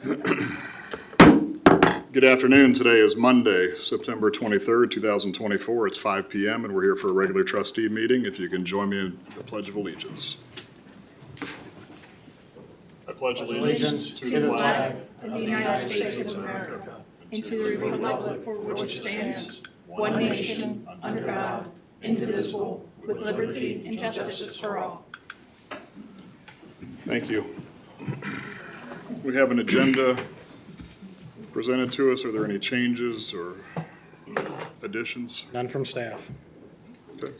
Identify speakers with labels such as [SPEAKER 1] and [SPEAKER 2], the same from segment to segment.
[SPEAKER 1] Good afternoon. Today is Monday, September 23rd, 2024. It's 5 p.m. and we're here for a regular trustee meeting. If you can join me in the Pledge of Allegiance. I pledge allegiance to the flag
[SPEAKER 2] of the United States of America and to the republic for which it stands, one nation, under God, indivisible, with liberty and justice for all.
[SPEAKER 1] Thank you. We have an agenda presented to us. Are there any changes or additions?
[SPEAKER 3] None from staff.
[SPEAKER 1] Okay.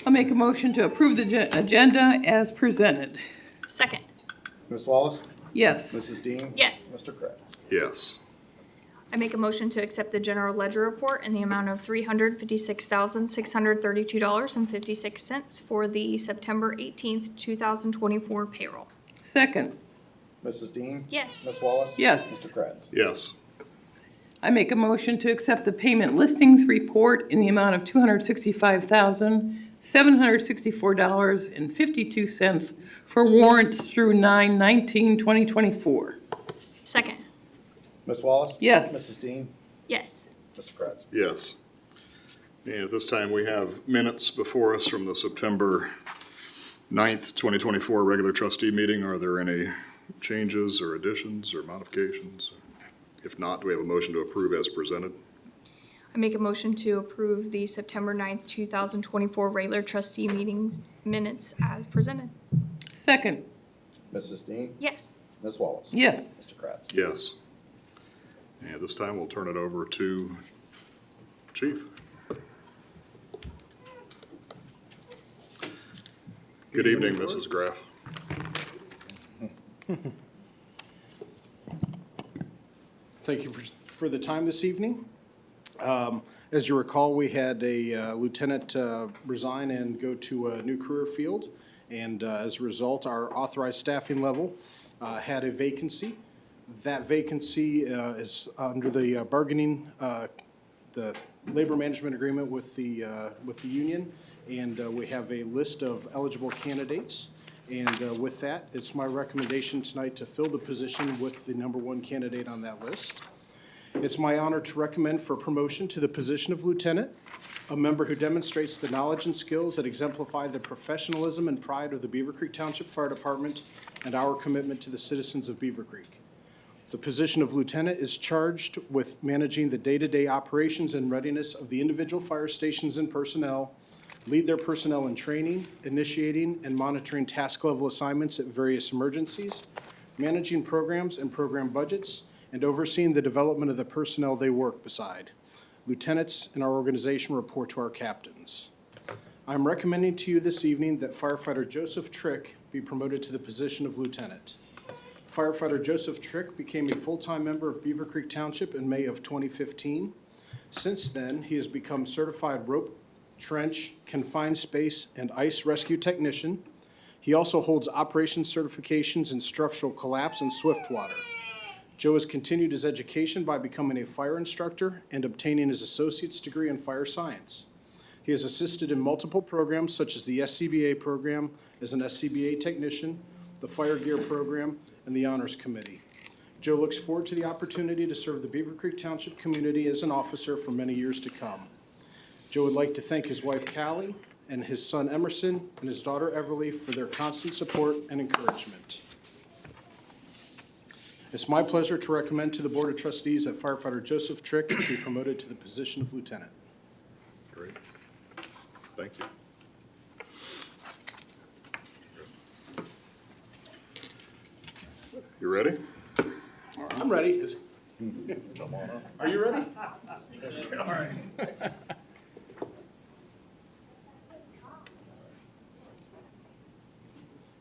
[SPEAKER 4] I'll make a motion to approve the agenda as presented.
[SPEAKER 2] Second.
[SPEAKER 5] Ms. Wallace?
[SPEAKER 4] Yes.
[SPEAKER 5] Mrs. Dean?
[SPEAKER 2] Yes.
[SPEAKER 5] Mr. Kratz?
[SPEAKER 1] Yes.
[SPEAKER 2] I make a motion to accept the general ledger report in the amount of $356,632.56 for the September 18th, 2024 payroll.
[SPEAKER 4] Second.
[SPEAKER 5] Mrs. Dean?
[SPEAKER 2] Yes.
[SPEAKER 5] Ms. Wallace?
[SPEAKER 4] Yes.
[SPEAKER 5] Mr. Kratz?
[SPEAKER 1] Yes.
[SPEAKER 4] I make a motion to accept the payment listings report in the amount of $265,764.52 for warrants through 9/19/2024.
[SPEAKER 2] Second.
[SPEAKER 5] Ms. Wallace?
[SPEAKER 4] Yes.
[SPEAKER 5] Mrs. Dean?
[SPEAKER 2] Yes.
[SPEAKER 5] Mr. Kratz?
[SPEAKER 1] Yes. And at this time, we have minutes before us from the September 9th, 2024 regular trustee meeting. Are there any changes or additions or modifications? If not, do we have a motion to approve as presented?
[SPEAKER 2] I make a motion to approve the September 9th, 2024 regular trustee meetings minutes as presented.
[SPEAKER 4] Second.
[SPEAKER 5] Mrs. Dean?
[SPEAKER 2] Yes.
[SPEAKER 5] Ms. Wallace?
[SPEAKER 4] Yes.
[SPEAKER 5] Mr. Kratz?
[SPEAKER 1] Yes. And this time, we'll turn it over to Chief. Good evening, Mrs. Graff.
[SPEAKER 3] Thank you for the time this evening. As you recall, we had a lieutenant resign and go to a new career field. And as a result, our authorized staffing level had a vacancy. That vacancy is under the bargaining, the labor management agreement with the union. And we have a list of eligible candidates. And with that, it's my recommendation tonight to fill the position with the number one candidate on that list. It's my honor to recommend for promotion to the position of lieutenant, a member who demonstrates the knowledge and skills that exemplify the professionalism and pride of the Beavercreek Township Fire Department and our commitment to the citizens of Beavercreek. The position of lieutenant is charged with managing the day-to-day operations and readiness of the individual fire stations and personnel, lead their personnel in training, initiating and monitoring task-level assignments at various emergencies, managing programs and program budgets, and overseeing the development of the personnel they work beside. Lieutenants in our organization report to our captains. I'm recommending to you this evening that firefighter Joseph Trick be promoted to the position of lieutenant. Firefighter Joseph Trick became a full-time member of Beavercreek Township in May of 2015. Since then, he has become certified rope, trench, confined space, and ice rescue technician. He also holds operations certifications in structural collapse and swift water. Joe has continued his education by becoming a fire instructor and obtaining his associate's degree in fire science. He has assisted in multiple programs such as the SCBA program as an SCBA technician, the Fire Gear program, and the Honors Committee. Joe looks forward to the opportunity to serve the Beavercreek Township community as an officer for many years to come. Joe would like to thank his wife Callie and his son Emerson and his daughter Everly for their constant support and encouragement. It's my pleasure to recommend to the Board of Trustees that firefighter Joseph Trick be promoted to the position of lieutenant.
[SPEAKER 1] Great. Thank you. You ready?
[SPEAKER 3] I'm ready.
[SPEAKER 1] Come on up.
[SPEAKER 3] Are you ready? All right.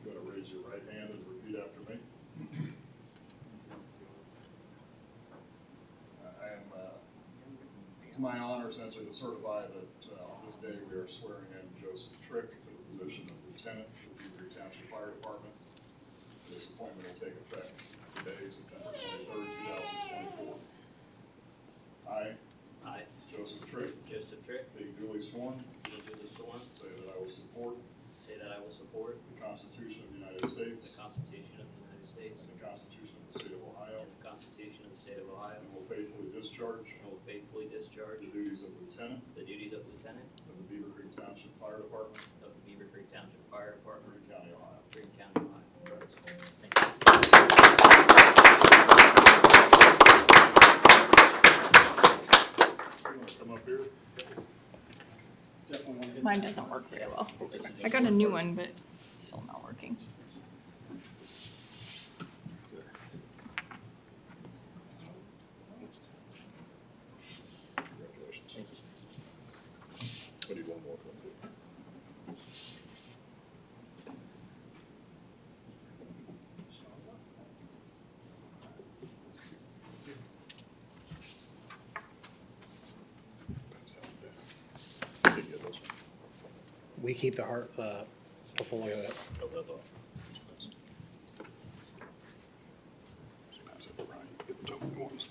[SPEAKER 1] You want to raise your right hand and repeat after me? I am, to my honor, essentially to certify that on this day we are swearing in Joseph Trick to the position of lieutenant for the Beavercreek Township Fire Department. This appointment will take effect today, September 23rd, 2024. I, Joseph Trick, being duly sworn, say that I will support
[SPEAKER 6] support
[SPEAKER 1] the Constitution of the United States
[SPEAKER 6] the Constitution of the United States
[SPEAKER 1] and the Constitution of the State of Ohio,
[SPEAKER 6] Constitution of the State of Ohio,
[SPEAKER 1] and will faithfully discharge
[SPEAKER 6] and will faithfully discharge
[SPEAKER 1] the duties of lieutenant
[SPEAKER 6] the duties of lieutenant
[SPEAKER 1] of the Beavercreek Township Fire Department,
[SPEAKER 6] of the Beavercreek Township Fire Department,
[SPEAKER 1] Greene County, Ohio.
[SPEAKER 6] Greene County, Ohio.
[SPEAKER 1] Congrats.
[SPEAKER 6] Thank you.
[SPEAKER 1] You want to come up here?
[SPEAKER 2] Mine doesn't work very well. I got a new one, but it's still not working.
[SPEAKER 1] Congratulations.
[SPEAKER 6] Thank you.
[SPEAKER 1] I need one more from you. Pass that one down. Didn't get this one.
[SPEAKER 7] We keep the portfolio.
[SPEAKER 1] Oh, that's all. Pass it to Ryan. Get the top ones.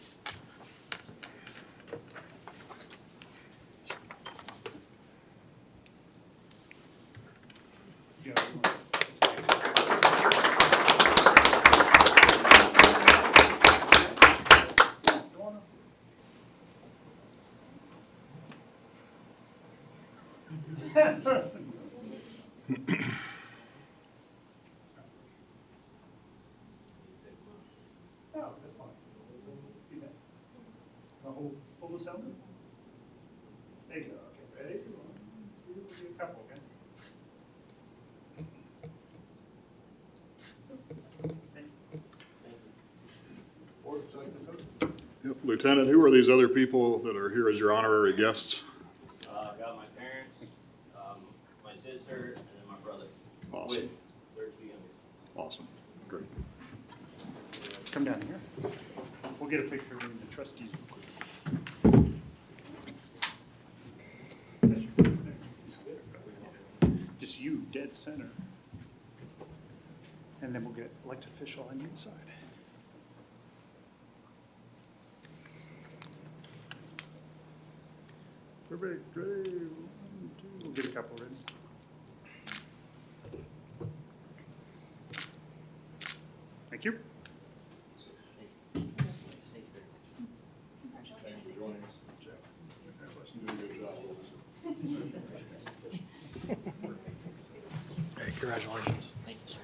[SPEAKER 8] Hold this down. There you go, okay, ready? We'll do a couple, okay? Thank you.
[SPEAKER 1] Yep. Lieutenant, who are these other people that are here as your honorary guests?
[SPEAKER 6] I got my parents, my sister, and then my brother.
[SPEAKER 1] Awesome.
[SPEAKER 6] With their two youngest.
[SPEAKER 1] Awesome. Great.
[SPEAKER 8] Come down here. We'll get a picture of you and the trustees. Just you, dead center. And then we'll get elected official on the inside. Perfect, ready, 1, 2, we'll get a couple ready. Thank you.
[SPEAKER 6] Thanks, sir.
[SPEAKER 1] Thanks for joining us. Jeff. You did a good job.
[SPEAKER 7] Hey, congratulations.
[SPEAKER 6] Thank you, sir.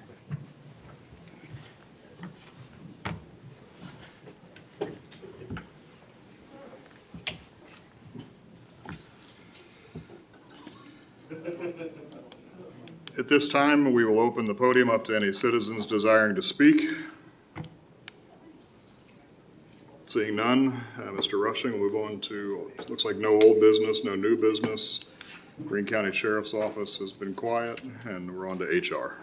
[SPEAKER 1] At this time, we will open the podium up to any citizens desiring to speak. Seeing none, Mr. Rushing will move on to, looks like no old business, no new business. Greene County Sheriff's Office has been quiet, and we're on to HR.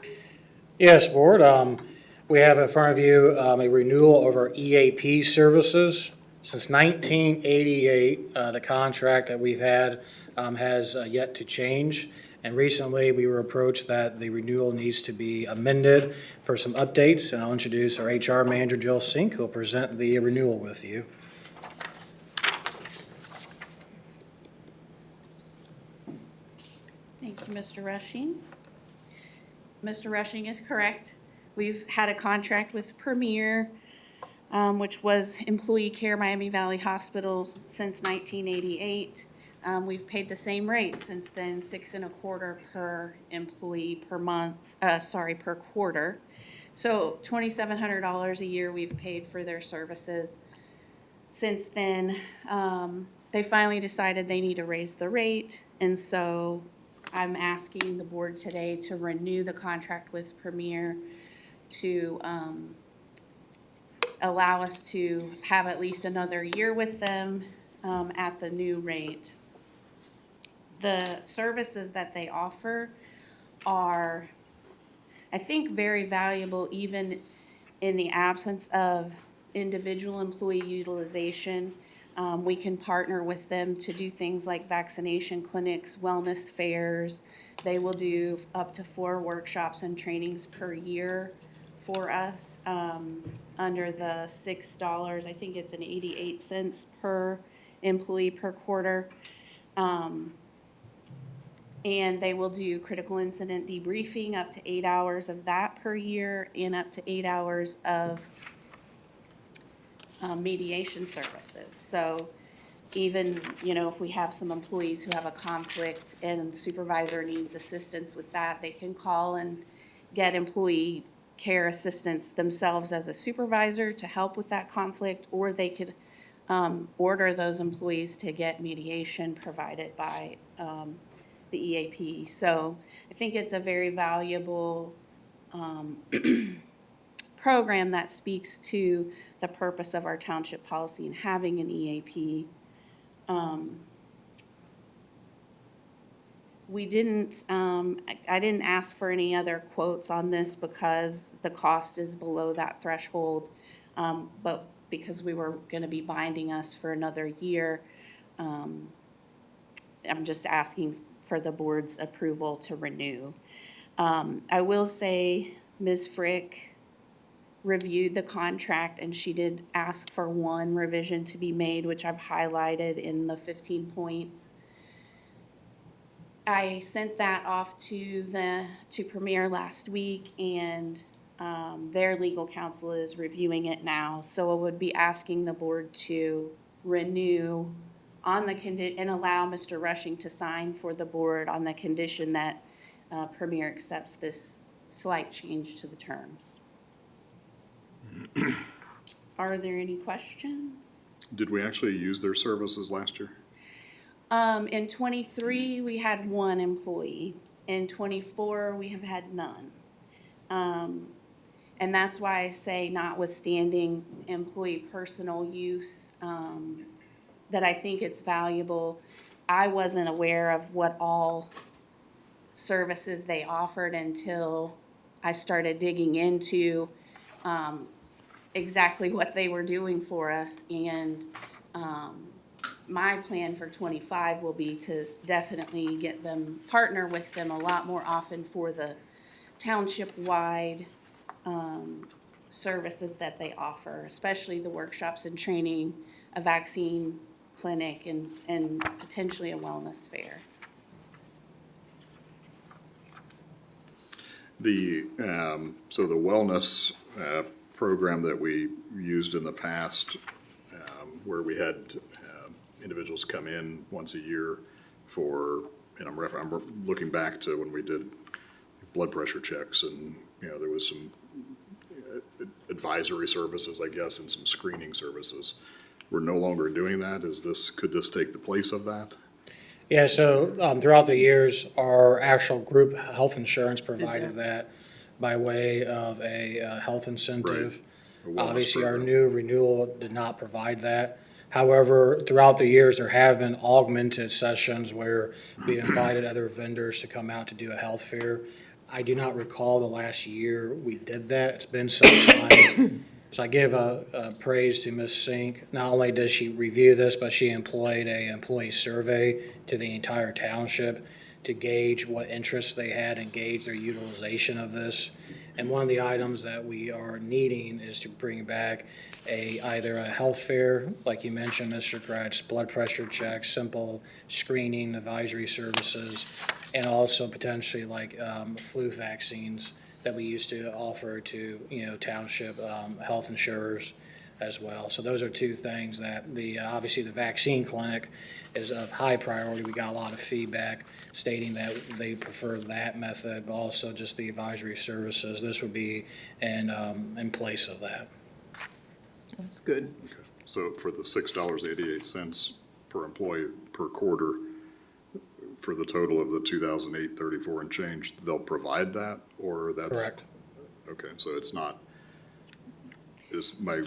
[SPEAKER 7] Yes, Board, we have in front of you a renewal of our EAP services. Since 1988, the contract that we've had has yet to change. And recently, we were approached that the renewal needs to be amended for some updates. And I'll introduce our HR manager, Jill Sink, who will present the renewal with you.
[SPEAKER 2] Thank you, Mr. Rushing. Mr. Rushing is correct. We've had a contract with Premier, which was Employee Care Miami Valley Hospital since 1988. We've paid the same rate since then, $6.25 per employee per month, per quarter. So $2,700 a year we've paid for their services. Since then, they finally decided they need to raise the rate, and so I'm asking the board today to renew the contract with Premier to allow us to have at least another year with them at the new rate. The services that they offer are, I think, very valuable even in the absence of individual employee utilization. We can partner with them to do things like vaccination clinics, wellness fairs. They will do up to 4 workshops and trainings per year for us under the $6, I think it's an 88 cents per employee per quarter. And they will do critical incident debriefing, up to 8 hours of that per year, and up to 8 hours of mediation services. So even, if we have some employees who have a conflict and supervisor needs assistance with that, they can call and get employee care assistance themselves as a supervisor to help with that conflict, or they could order those employees to get mediation provided by the EAP. So I think it's a very valuable program that speaks to the purpose of our township policy and having an EAP. I didn't ask for any other quotes on this because the cost is below that threshold. But because we were gonna be binding us for another year, I'm just asking for the board's approval to renew. I will say Ms. Frick reviewed the contract and she did ask for one revision to be made, which I've highlighted in the 15 points. I sent that off to Premier last week, and their legal counsel is reviewing it now. So I would be asking the board to renew on the and allow Mr. Rushing to sign for the board on the condition that Premier accepts this slight change to the terms. Are there any questions?
[SPEAKER 1] Did we actually use their services last year?
[SPEAKER 2] In 23, we had one employee. In 24, we have had none. And that's why I say notwithstanding employee personal use, that I think it's valuable. I wasn't aware of what all services they offered until I started digging into exactly what they were doing for us. And my plan for 25 will be to definitely get them, partner with them a lot more often for the township-wide services that they offer, especially the workshops and training, a vaccine clinic, and potentially a wellness fair.
[SPEAKER 1] So the wellness program that we used in the past, where we had individuals come in once a year for, and I'm looking back to when we did blood pressure checks, and, there was some advisory services, I guess, and some screening services. We're no longer doing that. Could this take the place of that?
[SPEAKER 7] Yeah, so throughout the years, our actual group health insurance provided that by way of a health incentive.
[SPEAKER 1] A wellness
[SPEAKER 7] Obviously, our
[SPEAKER 1] program.
[SPEAKER 7] new renewal did not provide that. However, throughout the years, there have been augmented sessions where we invited other vendors to come out to do a health fair. I do not recall the last year we did that. It's been some time. So I give a praise to Ms. Sink. Not only did she review this, but she employed a employee survey to the entire township to gauge what interests they had and gauge their utilization of this. And one of the items that we are needing is to bring back either a health fair, like you mentioned, Mr. Gratz, blood pressure checks, simple screening, advisory services, and also potentially like flu vaccines that we used to offer to, township health insurers as well. So those are two things that obviously the vaccine clinic is of high priority. We got a lot of feedback stating that they prefer that method, but also just the advisory services. This would be in place of that.
[SPEAKER 4] That's good.
[SPEAKER 1] Okay. So for the $6.88 per employee per quarter, for the total of the 2008-34 and change, they'll provide that, or that's?
[SPEAKER 7] Correct.
[SPEAKER 1] Okay, so it's not, my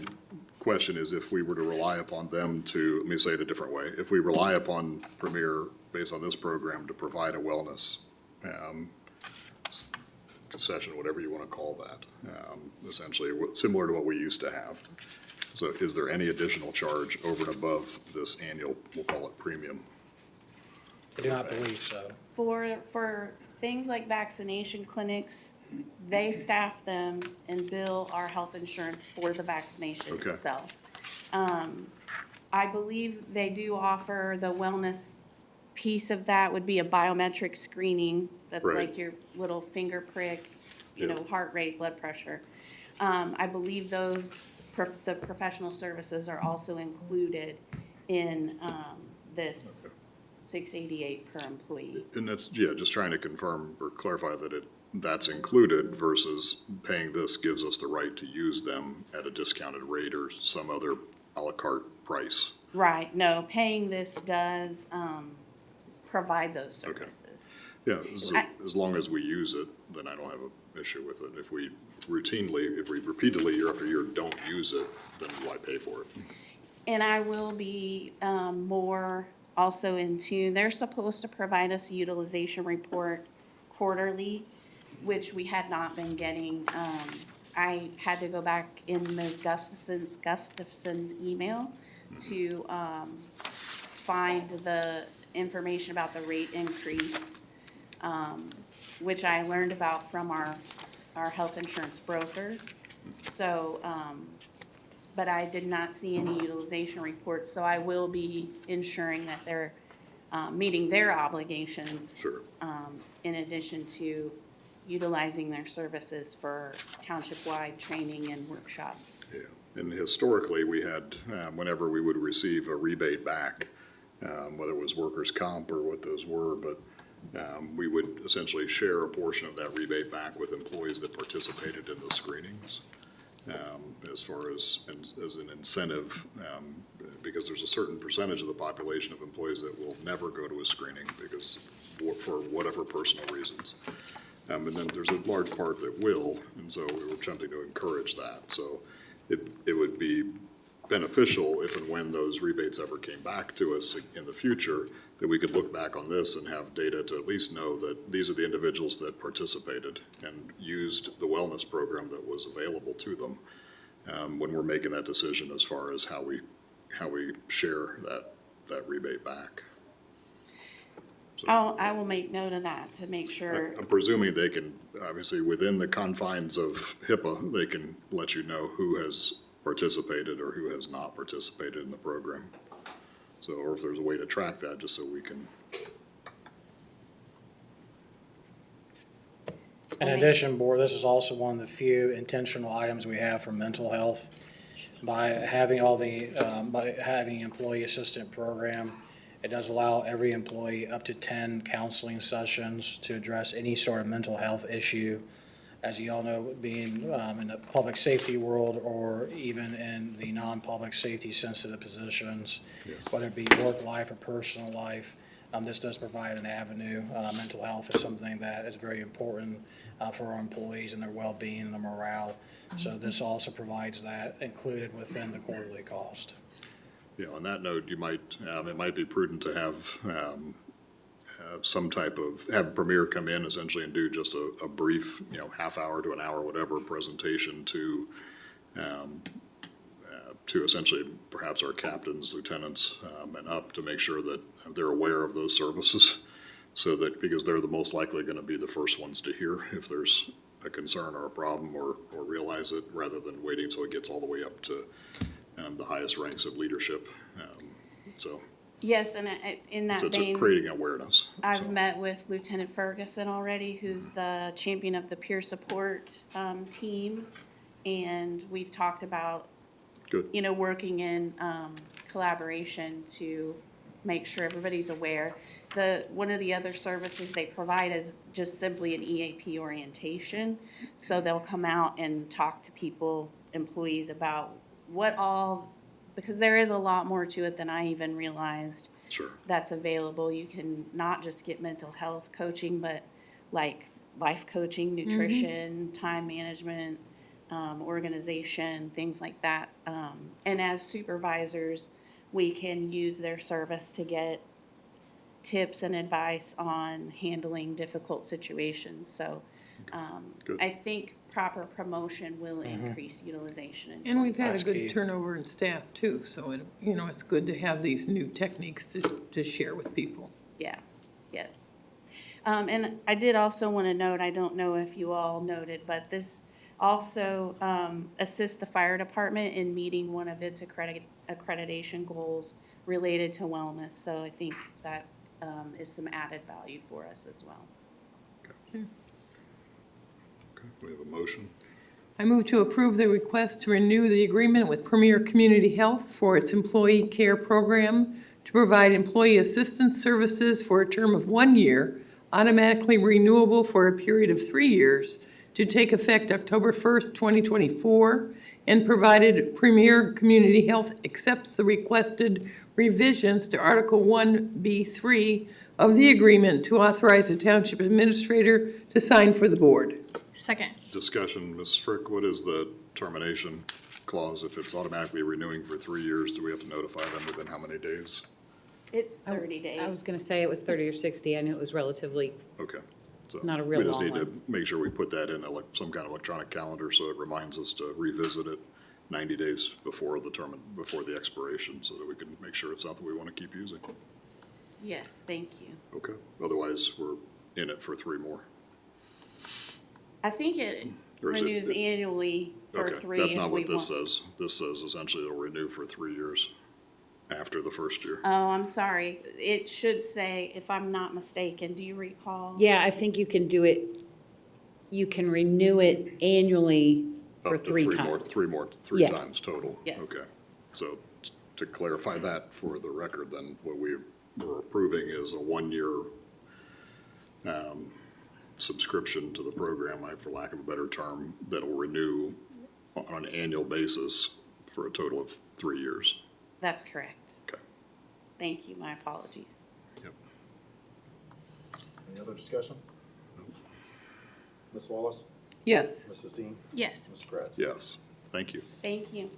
[SPEAKER 1] question is, if we were to rely upon them to, let me say it a different way, if we rely upon Premier, based on this program, to provide a wellness session, whatever you want to call that, essentially similar to what we used to have. So is there any additional charge over and above this annual, we'll call it premium?
[SPEAKER 7] I do not believe so.
[SPEAKER 2] For things like vaccination clinics, they staff them and bill our health insurance for the vaccination
[SPEAKER 1] Okay.
[SPEAKER 2] itself. I believe they do offer the wellness piece of that would be a biometric screening. That's
[SPEAKER 1] Right.
[SPEAKER 2] like your little finger prick,
[SPEAKER 1] Yeah.
[SPEAKER 2] heart rate, blood pressure. I believe those the professional services are also included in, this $688 per employee.
[SPEAKER 1] And that's, yeah, just trying to confirm or clarify that that's included versus paying this gives us the right to use them at a discounted rate or some other à la carte price.
[SPEAKER 2] Right, no, paying this does, provide those
[SPEAKER 1] Okay.
[SPEAKER 2] services.
[SPEAKER 1] Yeah, as long as we use it, then I don't have an issue with it. If we repeatedly, year after year, don't use it, then why pay for it?
[SPEAKER 2] And I will be, more also in tune, they're supposed to provide us a utilization report quarterly, which we had not been getting. I had to go back in Ms. Gustafson's email to, find the information about the rate increase, which I learned about from our health insurance broker. So, but I did not see any utilization reports, so I will be ensuring that they're, meeting their obligations.
[SPEAKER 1] Sure.
[SPEAKER 2] In addition to utilizing their services for township-wide training and workshops.
[SPEAKER 1] Yeah, and historically, we had, whenever we would receive a rebate back, whether it was workers' comp or what those were, but we would essentially share a portion of that rebate back with employees that participated in the screenings. As far as an incentive, because there's a certain percentage of the population of employees that will never go to a screening because, for whatever personal reasons. And then there's a large part that will, and so we were attempting to encourage that. So it would be beneficial if and when those rebates ever came back to us in the future, that we could look back on this and have data to at least know that these are the individuals that participated and used the wellness program that was available to them, when we're making that decision as far as how we share that rebate back.
[SPEAKER 2] I will make note of that to make sure.
[SPEAKER 1] I'm presuming they can, obviously, within the confines of HIPAA, they can let you know who has participated or who has not participated in the program. So, or if there's a way to track that, just so we can.
[SPEAKER 7] In addition, Board, this is also one of the few intentional items we have for mental health. By having by having employee assistant program, it does allow every employee up to 10 counseling sessions to address any sort of mental health issue. As you all know, being in the public safety world or even in the non-public safety sensitive positions, whether it be work life or personal life, this does provide an avenue. Mental health is something that is very important for our employees and their well-being and their morale. So this also provides that included within the quarterly cost.
[SPEAKER 1] Yeah, on that note, it might be prudent to have some type of, have Premier come in essentially and do just a brief, half hour to an hour, whatever, presentation to essentially perhaps our captains, lieutenants, and up, to make sure that they're aware of those services. So that, because they're the most likely gonna be the first ones to hear if there's a concern or a problem or realize it, rather than waiting until it gets all the way up to the highest ranks of leadership. So
[SPEAKER 2] Yes, and in that
[SPEAKER 1] it's
[SPEAKER 2] vein,
[SPEAKER 1] creating awareness.
[SPEAKER 2] I've
[SPEAKER 1] So,
[SPEAKER 2] met with Lieutenant Ferguson already, who's the champion of the peer support team. And we've talked about,
[SPEAKER 1] Good.
[SPEAKER 2] Working in collaboration to make sure everybody's aware. One of the other services they provide is just simply an EAP orientation. So they'll come out and talk to people, employees, about because there is a lot more to it than I even realized
[SPEAKER 1] Sure.
[SPEAKER 2] that's available. You can not just get mental health coaching, but like life coaching, nutrition, time management, organization, things like that. And as supervisors, we can use their service to get tips and advice on handling difficult situations. So
[SPEAKER 1] Good.
[SPEAKER 2] I think proper promotion will increase utilization.
[SPEAKER 4] And we've had a
[SPEAKER 7] That's
[SPEAKER 4] good
[SPEAKER 7] key.
[SPEAKER 4] turnover in staff too, so it's good to have these new techniques to share with people.
[SPEAKER 2] Yeah, yes. And I did also want to note, I don't know if you all noted, but this also assists the fire department in meeting one of its accreditation goals related to wellness. So I think that is some added value for us as well.
[SPEAKER 1] Okay, we have a motion.
[SPEAKER 4] I move to approve the request to renew the agreement with Premier Community Health for its employee care program to provide employee assistance services for a term of 1 year, automatically renewable for a period of 3 years, to take effect October 1st, 2024, and provided Premier Community Health accepts the requested revisions to Article 1B3 of the agreement to authorize the township administrator to sign for the board.
[SPEAKER 2] Second.
[SPEAKER 1] Discussion, Ms. Frick, what is the termination clause? If it's automatically renewing for 3 years, do we have to notify them within how many days?
[SPEAKER 2] It's 30 days.
[SPEAKER 9] I was gonna say it was 30 or 60. I knew it was relatively,
[SPEAKER 1] Okay. So
[SPEAKER 9] Not a real
[SPEAKER 1] we just
[SPEAKER 9] long
[SPEAKER 1] need to
[SPEAKER 9] one.
[SPEAKER 1] make sure we put that in some kind of electronic calendar so it reminds us to revisit it 90 days before before the expiration so that we can make sure it's something we want to keep using.
[SPEAKER 2] Yes, thank you.
[SPEAKER 1] Okay. Otherwise, we're in it for 3 more.
[SPEAKER 2] I think it
[SPEAKER 1] Or is it-
[SPEAKER 2] renews annually for
[SPEAKER 1] Okay,
[SPEAKER 2] 3
[SPEAKER 1] that's
[SPEAKER 2] if
[SPEAKER 1] not
[SPEAKER 2] we
[SPEAKER 1] what this
[SPEAKER 2] want.
[SPEAKER 1] says. This says essentially it'll renew for 3 years after the first year.
[SPEAKER 2] Oh, I'm sorry. It should say, if I'm not mistaken, do you recall?
[SPEAKER 9] yeah, I think you can do it, you can renew it annually for
[SPEAKER 1] Up to
[SPEAKER 9] 3
[SPEAKER 1] three
[SPEAKER 9] times.
[SPEAKER 1] three
[SPEAKER 9] Yeah.
[SPEAKER 1] times total.
[SPEAKER 2] Yes.
[SPEAKER 1] Okay. So to clarify that for the record, then what we were approving is a 1-year subscription to the program, for lack of a better term, that'll renew on an annual basis for a total of 3 years.
[SPEAKER 2] That's correct.
[SPEAKER 1] Okay.
[SPEAKER 2] Thank you. My apologies.
[SPEAKER 1] Yep.
[SPEAKER 5] Any other discussion? Ms. Wallace?
[SPEAKER 4] Yes.
[SPEAKER 5] Mrs. Dean?
[SPEAKER 2] Yes.
[SPEAKER 5] Mr. Kratz?
[SPEAKER 1] Yes. Thank you.
[SPEAKER 2] Thank you.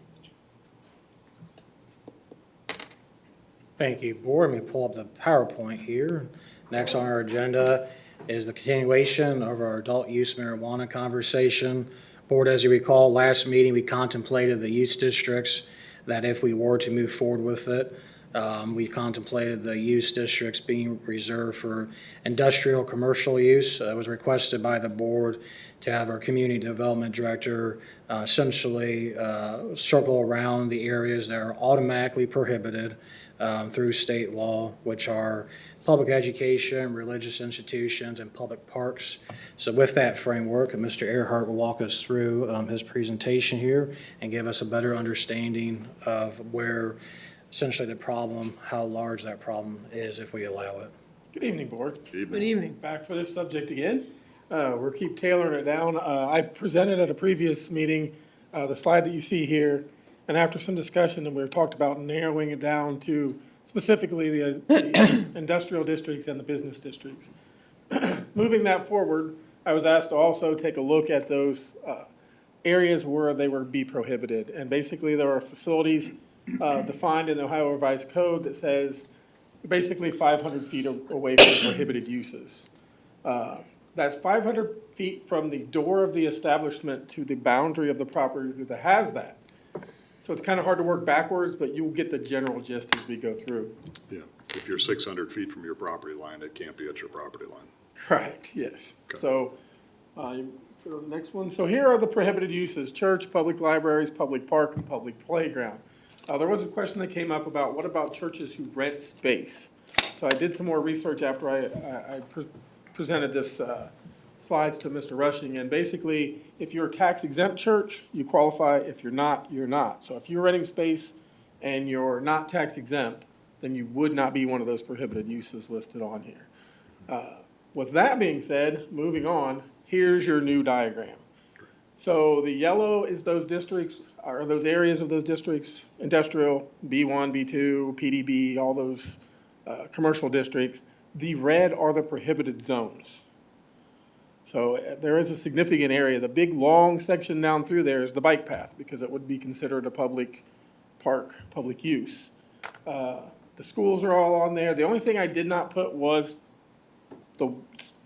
[SPEAKER 7] Thank you, Board. Let me pull up the PowerPoint here. Next on our agenda is the continuation of our adult use marijuana conversation. Board, as you recall, last meeting, we contemplated the use districts, that if we were to move forward with it, we contemplated the use districts being reserved for industrial, commercial use. It was requested by the board to have our community development director essentially circle around the areas that are automatically prohibited through state law, which are public education, religious institutions, and public parks. So with that framework, Mr. Earhart will walk us through his presentation here and give us a better understanding of where essentially the problem, how large that problem is if we allow it.
[SPEAKER 8] Good evening, Board.
[SPEAKER 4] Good evening.
[SPEAKER 8] Back for this subject again. We'll keep tailoring it down. I presented at a previous meeting the slide that you see here, and after some discussion, and we talked about narrowing it down to specifically the industrial districts and the business districts. Moving that forward, I was asked to also take a look at those areas where they were be prohibited. And basically, there are facilities defined in the Ohio Revised Code that says basically 500 feet away from prohibited uses. That's 500 feet from the door of the establishment to the boundary of the property that has that. So it's kind of hard to work backwards, but you'll get the general gist as we go through.
[SPEAKER 1] Yeah. If you're 600 feet from your property line, it can't be at your property line.
[SPEAKER 8] Right, yes.
[SPEAKER 1] Okay.
[SPEAKER 8] So, you go to the next one. So here are the prohibited uses: church, public libraries, public park, and public playground. There was a question that came up about what about churches who rent space? So I did some more research after I presented this slides to Mr. Rushing, and basically, if you're a tax exempt church, you qualify. If you're not, you're not. So if you're renting space and you're not tax exempt, then you would not be one of those prohibited uses listed on here. With that being said, moving on, here's your new diagram. So the yellow is those districts, or those areas of those districts, industrial, B1, B2, PDB, all those commercial districts. The red are the prohibited zones. So there is a significant area. The big, long section down through there is the bike path, because it would be considered a public park, public use. The schools are all on there. The only thing I did not put was the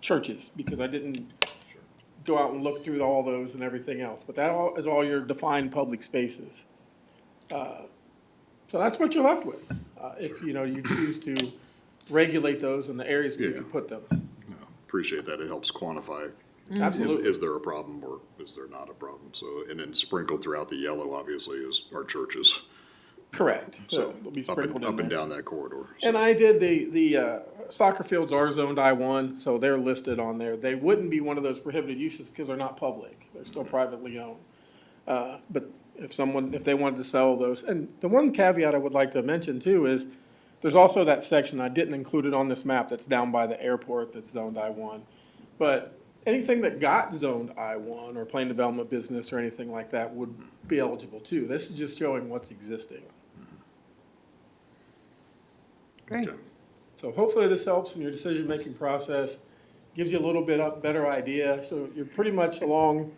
[SPEAKER 8] churches, because I didn't go out and look through all those and everything else. But that all is all your defined public spaces. So that's what you're left with, if you choose to regulate those in the areas that you
[SPEAKER 1] Yeah.
[SPEAKER 8] can put them.
[SPEAKER 1] No, appreciate that. It helps quantify.
[SPEAKER 8] Absolutely.
[SPEAKER 1] Is there a problem or is there not a problem? So, and then sprinkled throughout the yellow, obviously, is our churches.
[SPEAKER 8] Correct.
[SPEAKER 1] So
[SPEAKER 8] They'll be
[SPEAKER 1] up
[SPEAKER 8] sprinkled in
[SPEAKER 1] and
[SPEAKER 8] there.
[SPEAKER 1] down that corridor. So-
[SPEAKER 8] And I did the soccer fields are zoned I-1, so they're listed on there. They wouldn't be one of those prohibited uses because they're not public. They're still privately owned. But if they wanted to sell those, and the one caveat I would like to mention too is, there's also that section, I didn't include it on this map, that's down by the airport that's zoned I-1. But anything that got zoned I-1 or planned development business or anything like that would be eligible too. This is just showing what's existing.
[SPEAKER 4] Great.
[SPEAKER 5] Okay.
[SPEAKER 8] So hopefully this helps in your decision-making process, gives you a little bit up, better idea. So you're pretty much along,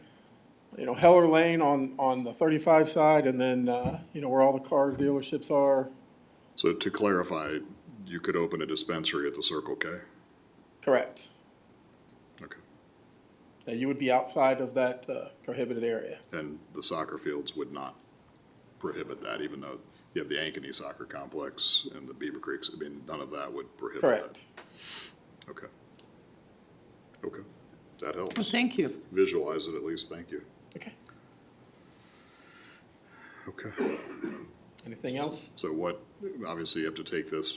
[SPEAKER 8] Heller Lane on the 35 side, and then, where all the car dealerships are.
[SPEAKER 1] So to clarify, you could open a dispensary at the Circle K?
[SPEAKER 8] Correct.
[SPEAKER 1] Okay.
[SPEAKER 8] You would be outside of that prohibited area.
[SPEAKER 1] And the soccer fields would not prohibit that, even though you have the Ankeny Soccer Complex and the Beavercreeks, I mean, none of that would prohibit that?
[SPEAKER 8] Correct.
[SPEAKER 1] Okay. Okay, that
[SPEAKER 4] Well,
[SPEAKER 1] helps.
[SPEAKER 4] thank you.
[SPEAKER 1] Visualize it at least, thank you.
[SPEAKER 8] Okay.
[SPEAKER 1] Okay.
[SPEAKER 8] Anything else?
[SPEAKER 1] So what, obviously you have to take this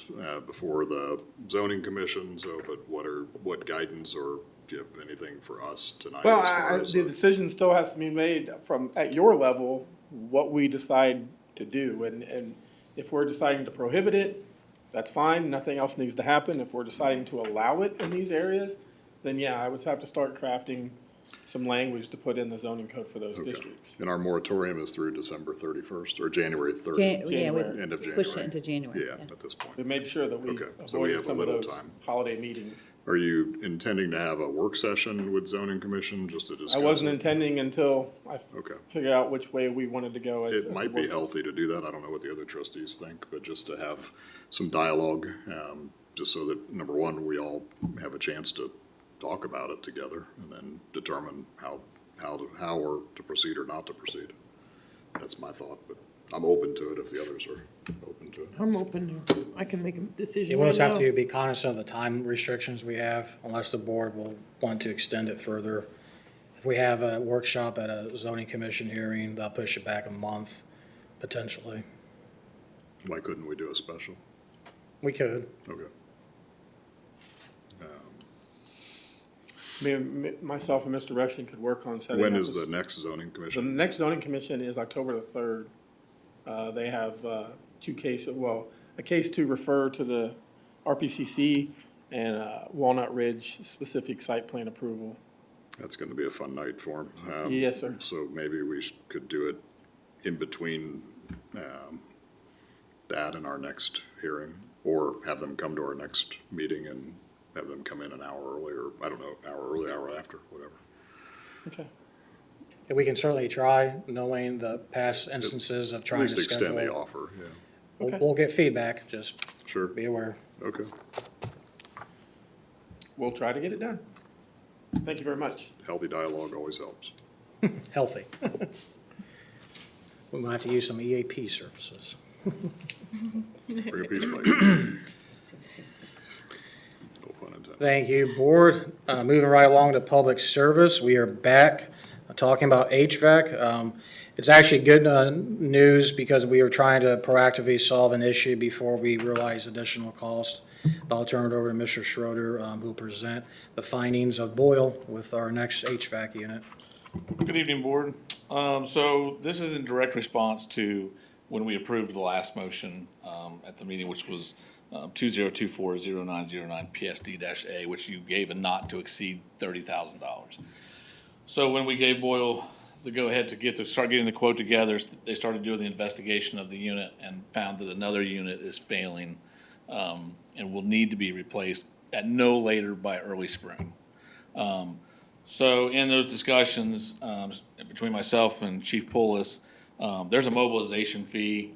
[SPEAKER 1] before the zoning commission, so, but what guidance or do you have anything for us tonight
[SPEAKER 8] Well,
[SPEAKER 1] as far as?
[SPEAKER 8] the decision still has to be made at your level, what we decide to do. And if we're deciding to prohibit it, that's fine, nothing else needs to happen. If we're deciding to allow it in these areas, then yeah, I would have to start crafting some language to put in the zoning code for those
[SPEAKER 1] Okay.
[SPEAKER 8] districts.
[SPEAKER 1] And our moratorium is through December 31st or January 30th?
[SPEAKER 9] Yeah, we
[SPEAKER 8] January.
[SPEAKER 1] End of
[SPEAKER 9] pushed it
[SPEAKER 1] January.
[SPEAKER 9] into January.
[SPEAKER 1] Yeah, at this point.
[SPEAKER 8] We made sure that we
[SPEAKER 1] Okay, so we
[SPEAKER 8] avoided
[SPEAKER 1] have a
[SPEAKER 8] some of
[SPEAKER 1] little
[SPEAKER 8] those
[SPEAKER 1] time.
[SPEAKER 8] holiday meetings.
[SPEAKER 1] Are you intending to have a work session with zoning commission just to discuss
[SPEAKER 8] I wasn't
[SPEAKER 1] it?
[SPEAKER 8] intending until I
[SPEAKER 1] Okay.
[SPEAKER 8] figured out which way we wanted to go. as
[SPEAKER 1] It
[SPEAKER 8] a
[SPEAKER 1] might be
[SPEAKER 8] board.
[SPEAKER 1] healthy to do that. I don't know what the other trustees think, but just to have some dialogue, just so that, number one, we all have a chance to talk about it together and then determine how or to proceed or not to proceed. That's my thought, but I'm open to it if the others are open to it.
[SPEAKER 4] I'm open to, I can make a decision
[SPEAKER 7] You will
[SPEAKER 4] right
[SPEAKER 7] just have
[SPEAKER 4] now.
[SPEAKER 7] to be cognizant of the time restrictions we have, unless the board will want to extend it further. If we have a workshop at a zoning commission hearing, they'll push it back a month, potentially.
[SPEAKER 1] Why couldn't we do a special?
[SPEAKER 7] We could.
[SPEAKER 1] Okay.
[SPEAKER 8] Myself and Mr. Rushing could work on setting up.
[SPEAKER 1] When is
[SPEAKER 8] a-
[SPEAKER 1] the next zoning
[SPEAKER 8] The
[SPEAKER 1] commission?
[SPEAKER 8] next zoning commission is October the 3rd. They have two cases, a case to refer to the RPCC and Walnut Ridge specific site plan approval.
[SPEAKER 1] That's gonna be a fun night for them.
[SPEAKER 8] Yes, sir.
[SPEAKER 1] So maybe we could do it in between, that and our next hearing, or have them come to our next meeting and have them come in an hour early, or, I don't know, hour early, hour after, whatever.
[SPEAKER 8] Okay.
[SPEAKER 7] And we can certainly try, knowing the past instances of
[SPEAKER 1] At
[SPEAKER 7] trying
[SPEAKER 1] least
[SPEAKER 7] to
[SPEAKER 1] extend the
[SPEAKER 7] schedule.
[SPEAKER 1] offer, yeah.
[SPEAKER 7] We'll,
[SPEAKER 8] Okay.
[SPEAKER 7] we'll get feedback, just
[SPEAKER 1] Sure,
[SPEAKER 7] be aware.
[SPEAKER 1] okay.
[SPEAKER 8] We'll try to get it done. Thank you very much.
[SPEAKER 1] Healthy dialogue always helps.
[SPEAKER 7] Healthy. We might have to use some EAP services.
[SPEAKER 1] Bring a piece of plate. No pun intended.
[SPEAKER 7] Thank you, Board. Moving right along to public service, we are back talking about HVAC. It's actually good news because we were trying to proactively solve an issue before we realize additional cost. But I'll turn it over to Mr. Schroeder, who will present the findings of Boyle with our next HVAC unit.
[SPEAKER 10] Good evening, Board. So this is in direct response to when we approved the last motion at the meeting, which was 2024-0909 PSD-A, which you gave a not to exceed $30,000. So when we gave Boyle the go-ahead to start getting the quote together, they started doing the investigation of the unit and found that another unit is failing and will need to be replaced at no later by early spring. So in those discussions, between myself and Chief Poulos, there's a mobilization fee,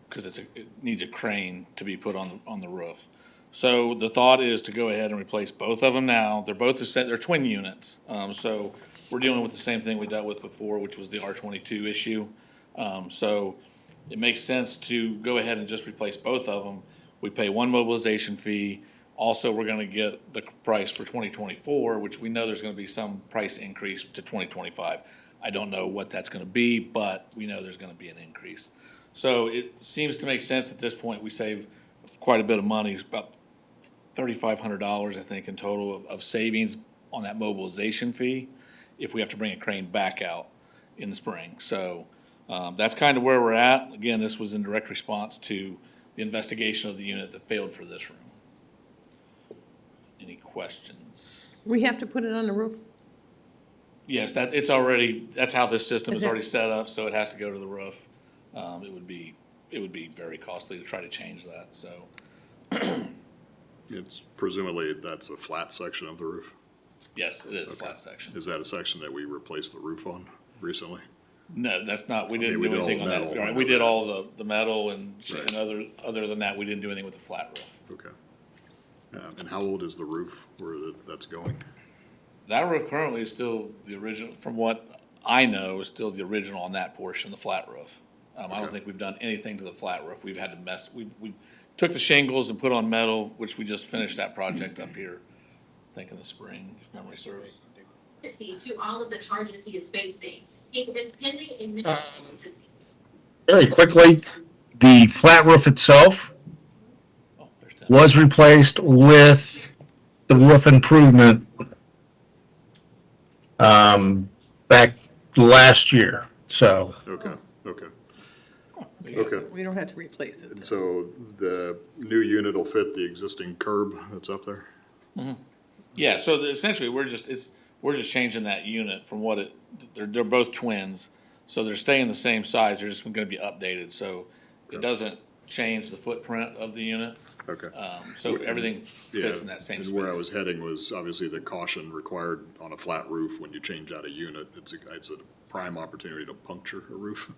[SPEAKER 10] because it needs a crane to be put on the roof. So the thought is to go ahead and replace both of them now. They're both they're twin units. So we're dealing with the same thing we dealt with before, which was the R22 issue. So it makes sense to go ahead and just replace both of them. We pay one mobilization fee. Also, we're gonna get the price for 2024, which we know there's gonna be some price increase to 2025. I don't know what that's gonna be, but we know there's gonna be an increase. So it seems to make sense at this point. We save quite a bit of money, it's about $3,500, I think, in total of savings on that mobilization fee if we have to bring a crane back out. in the spring. So that's kind of where we're at. Again, this was in direct response to the investigation of the unit that failed for this room. Any questions?
[SPEAKER 4] We have to put it on the roof?
[SPEAKER 10] Yes, that's how this system is already set up, so it has to go to the roof. It would be very costly to try to change that, so.
[SPEAKER 11] It's presumably that's a flat section of the roof.
[SPEAKER 10] Yes, it is a flat section.
[SPEAKER 11] Is that a section that we replaced the roof on recently?
[SPEAKER 10] No, that's not, we didn't
[SPEAKER 11] we
[SPEAKER 10] do
[SPEAKER 11] did all
[SPEAKER 10] anything on
[SPEAKER 11] the
[SPEAKER 10] that.
[SPEAKER 11] metal,
[SPEAKER 10] Right,
[SPEAKER 11] I
[SPEAKER 10] we
[SPEAKER 11] know
[SPEAKER 10] did
[SPEAKER 11] that.
[SPEAKER 10] all the metal and
[SPEAKER 11] Right.
[SPEAKER 10] other than that, we didn't do anything with the flat roof.
[SPEAKER 11] Okay. And how old is the roof where that's going?
[SPEAKER 10] That roof currently is still the original, from what I know, is still the original on that portion, the flat roof. I don't
[SPEAKER 11] Okay.
[SPEAKER 10] think we've done anything to the flat roof. We've had to we took the shingles and put on metal, which we just finished that project up here, I think in the spring, if memory serves.
[SPEAKER 12] To all of the charges he is facing. He is pending administrative.
[SPEAKER 13] Very quickly, the flat roof itself
[SPEAKER 10] Oh, there's Tim.
[SPEAKER 13] was replaced with the roof improvement back last year. So
[SPEAKER 11] Okay, okay.
[SPEAKER 10] Okay.
[SPEAKER 11] Okay.
[SPEAKER 4] We don't have to replace
[SPEAKER 11] And
[SPEAKER 4] it.
[SPEAKER 11] so the new unit will fit the existing curb that's up there?
[SPEAKER 10] Yeah, so essentially, we're just changing that unit from what they're both twins, so they're staying the same size, they're just gonna be updated, so it doesn't change the footprint of the unit.
[SPEAKER 11] Okay.
[SPEAKER 10] So everything fits in
[SPEAKER 11] Yeah,
[SPEAKER 10] that same
[SPEAKER 11] and
[SPEAKER 10] space.
[SPEAKER 11] where I was heading was obviously the caution required on a flat roof when you change out a unit. It's a prime opportunity to puncture a roof.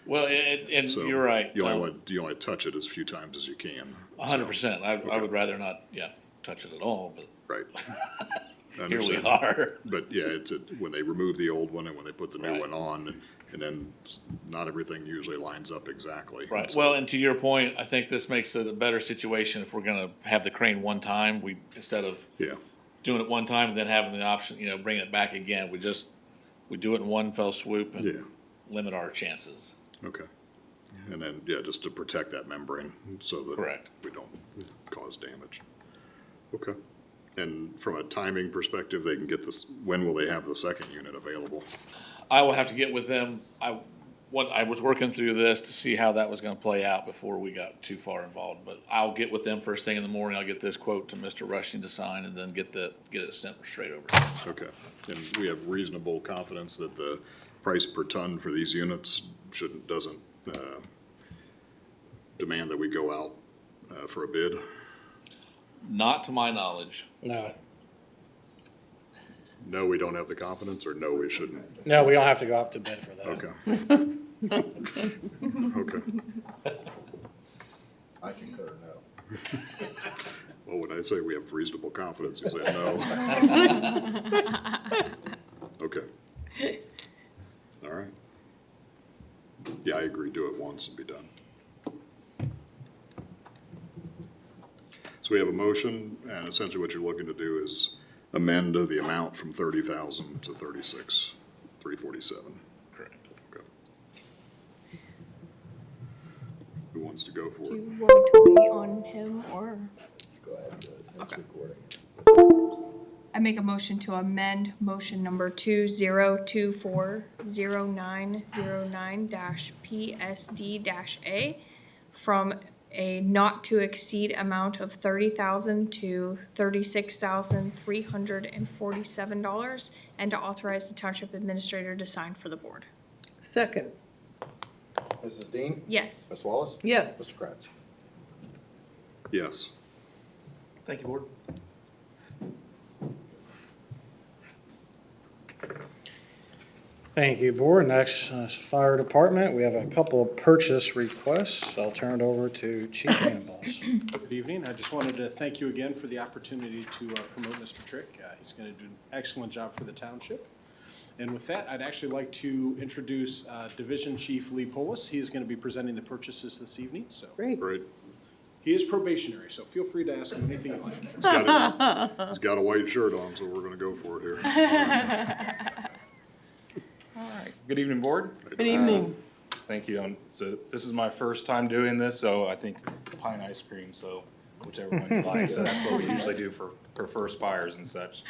[SPEAKER 10] Well, and
[SPEAKER 11] So
[SPEAKER 10] you're right.
[SPEAKER 11] You only want to touch it as few times as you can.
[SPEAKER 10] 100%. I would rather not, touch it at all, but
[SPEAKER 11] Right. I
[SPEAKER 10] here we
[SPEAKER 11] understand.
[SPEAKER 10] are.
[SPEAKER 11] But yeah, when they remove the old one and when they put the new
[SPEAKER 10] Right.
[SPEAKER 11] one on, and then not everything usually lines up exactly.
[SPEAKER 10] Right.
[SPEAKER 11] So-
[SPEAKER 10] Well, and to your point, I think this makes it a better situation if we're gonna have the crane one time, instead of
[SPEAKER 11] Yeah,
[SPEAKER 10] doing it one time and then having the option, bringing it back again, we do it in one fell swoop
[SPEAKER 11] yeah,
[SPEAKER 10] and limit our chances.
[SPEAKER 11] okay. And then, yeah, just to protect that membrane so that
[SPEAKER 10] Correct.
[SPEAKER 11] we don't cause damage. Okay. And from a timing perspective, they can get this, when will they have the second unit available?
[SPEAKER 10] I will have to get with them. I was working through this to see how that was gonna play out before we got too far involved, but I'll get with them first thing in the morning. I'll get this quote to Mr. Rushing to sign and then get it sent straight over.
[SPEAKER 11] Okay. And we have reasonable confidence that the price per ton for these units doesn't demand that we go out for a bid?
[SPEAKER 10] Not to my knowledge.
[SPEAKER 7] No,
[SPEAKER 11] No, we don't have the confidence, or no, we shouldn't?
[SPEAKER 7] no, we don't have to go up to bid for that.
[SPEAKER 11] Okay. Okay.
[SPEAKER 5] I concur, no.
[SPEAKER 11] Well, when I say we have reasonable confidence, you say no. Okay. All right. Yeah, I agree, do it once and be done. So we have a motion, and essentially what you're looking to do is amend the amount from 30,000 to 36,347.
[SPEAKER 10] Correct.
[SPEAKER 11] Okay. Who wants to go for
[SPEAKER 14] Do
[SPEAKER 11] it?
[SPEAKER 14] you want me to wait on him or?
[SPEAKER 5] Go ahead and do it. It's recording.
[SPEAKER 14] I make a motion to amend motion number 20240909-PSD-A from a not to exceed amount of $30,000 to $36,347 and to authorize the township administrator to sign for the board.
[SPEAKER 4] Second,
[SPEAKER 5] Mrs. Dean?
[SPEAKER 14] Yes.
[SPEAKER 5] Ms. Wallace?
[SPEAKER 4] yes.
[SPEAKER 5] Mr. Kratz?
[SPEAKER 11] Yes.
[SPEAKER 10] Thank you, board.
[SPEAKER 7] Thank you, board. Next, fire department. We have a couple of purchase requests. I'll turn it over to Chief Annabels.
[SPEAKER 3] Good evening. I just wanted to thank you again for the opportunity to promote Mr. Trick. He's going to do an excellent job for the township. And with that, I'd actually like to introduce Division Chief Lee Polis. He is going to be presenting the purchases this evening. So
[SPEAKER 4] Great.
[SPEAKER 11] Great.
[SPEAKER 3] he is probationary, so feel free to ask him anything you like.
[SPEAKER 11] He's got a white shirt on, so we're gonna go for it here.
[SPEAKER 15] Good evening, board.
[SPEAKER 4] Good evening.
[SPEAKER 15] Thank you. So this is my first time doing this, so I think it's pie and ice cream, so whichever one you like. So that's what we usually do for first fires and such.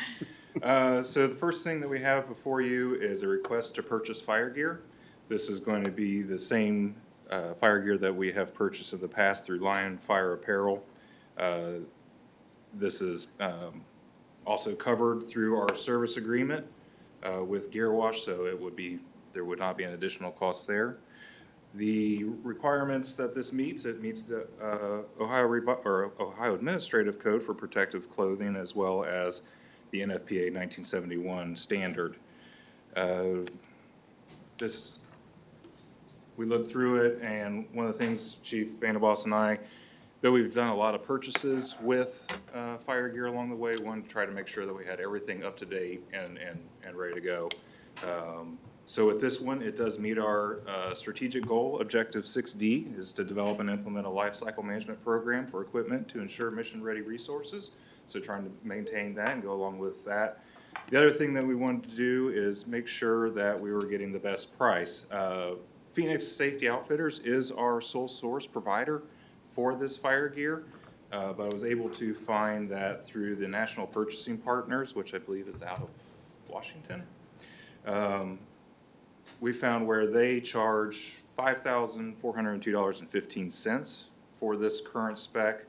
[SPEAKER 15] So the first thing that we have before you is a request to purchase fire gear. This is going to be the same fire gear that we have purchased in the past through Lion Fire Apparel. This is also covered through our service agreement with Gear Wash, so there would not be an additional cost there. The requirements that this meets, it meets the Ohio Administrative Code for Protective Clothing as well as the NFPA 1971 standard. We looked through it, and one of the things Chief Vanderboss and I, though we've done a lot of purchases with fire gear along the way, wanted to try to make sure that we had everything up to date and ready to go. So with this one, it does meet our strategic goal. Objective 6D is to develop and implement a life cycle management program for equipment to ensure mission-ready resources. So trying to maintain that and go along with that. The other thing that we wanted to do is make sure that we were getting the best price. Phoenix Safety Outfitters is our sole source provider for this fire gear, but I was able to find that through the National Purchasing Partners, which I believe is out of Washington. We found where they charge $5,402.15 for this current spec.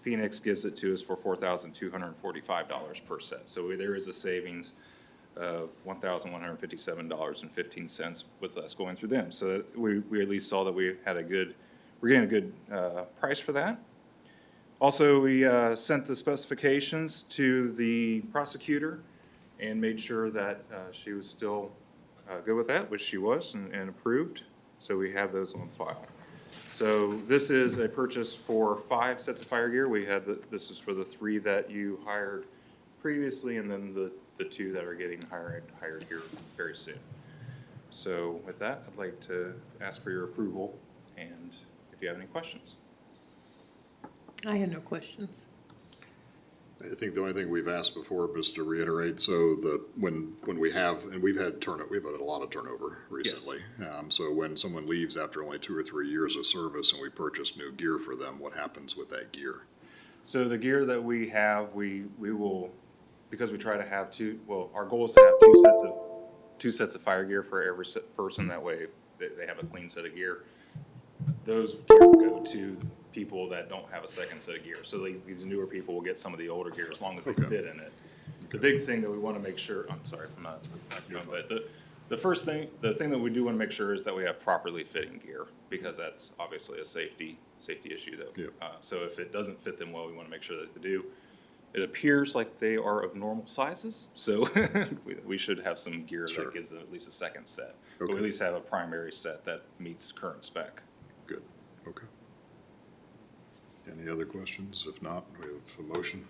[SPEAKER 15] Phoenix gives it to us for $4,245 per set. So there is a savings of $1,157.15 with us going through them. So we at least saw that we're getting a good price for that. Also, we sent the specifications to the prosecutor and made sure that she was still good with that, which she was, and approved. So we have those on file. So this is a purchase for 5 sets of fire gear. This is for the 3 that you hired previously, and then the 2 that are getting hired here very soon. So with that, I'd like to ask for your approval, and if you have any questions.
[SPEAKER 4] I had no questions.
[SPEAKER 11] I think the only thing we've asked before, just to reiterate, so when we have, and we've had a lot of turnover recently. So when someone leaves after only 2 or 3 years of service and we purchase new gear for them, what happens with that gear?
[SPEAKER 15] So the gear that we have, we will, because we try to have our goal is to have two sets of fire gear for every person. That way they have a clean set of gear. Those gear will go to people that don't have a second set of gear. So these newer people will get some of the older gear as long as they fit in it. The big thing that we want to make sure, I'm sorry if I'm not doing, but the thing that we do want to make sure is that we have properly fitting gear, because that's obviously a safety issue though.
[SPEAKER 11] Yep.
[SPEAKER 15] So if it doesn't fit them well, we want to make sure that they do. It appears like they are of normal sizes, so we should have some gear that gives them at least a second set. But we at least have a primary set that meets current spec.
[SPEAKER 11] Good, okay. Any other questions? If not, we have a motion.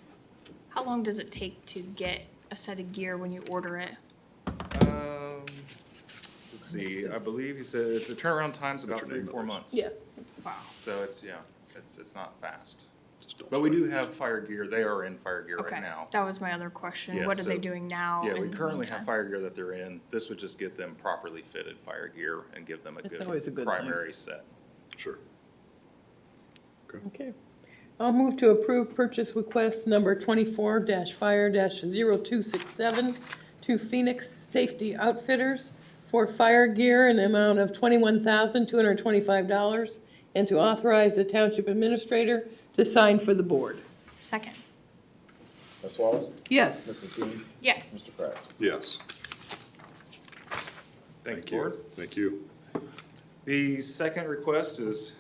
[SPEAKER 14] How long does it take to get a set of gear when you order it?
[SPEAKER 15] Let's see, I believe he said the turnaround time's about 3 or 4 months.
[SPEAKER 4] Yeah.
[SPEAKER 14] Wow.
[SPEAKER 15] So it's not fast. But we do have fire gear, they are in fire gear
[SPEAKER 14] Okay,
[SPEAKER 15] right now.
[SPEAKER 14] that was my other question.
[SPEAKER 15] Yeah,
[SPEAKER 14] What are they
[SPEAKER 15] so-
[SPEAKER 14] doing now?
[SPEAKER 15] Yeah, we
[SPEAKER 14] in the
[SPEAKER 15] currently
[SPEAKER 14] meantime?
[SPEAKER 15] have fire gear that they're in. This would just get them properly fitted fire gear and give them a
[SPEAKER 4] It's always a
[SPEAKER 15] good
[SPEAKER 4] good thing.
[SPEAKER 15] primary set.
[SPEAKER 11] Sure.
[SPEAKER 4] Okay. I'll move to approve purchase request number 24-fire-0267 to Phoenix Safety Outfitters for fire gear in the amount of $21,225 and to authorize the township administrator to sign for the board.
[SPEAKER 14] Second.
[SPEAKER 5] Ms. Wallace?
[SPEAKER 4] Yes.
[SPEAKER 5] Mrs. Dean?
[SPEAKER 14] Yes.
[SPEAKER 5] Mr. Kratz?
[SPEAKER 11] Yes.
[SPEAKER 15] Thank you, Board.
[SPEAKER 11] Thank you.
[SPEAKER 15] The second request is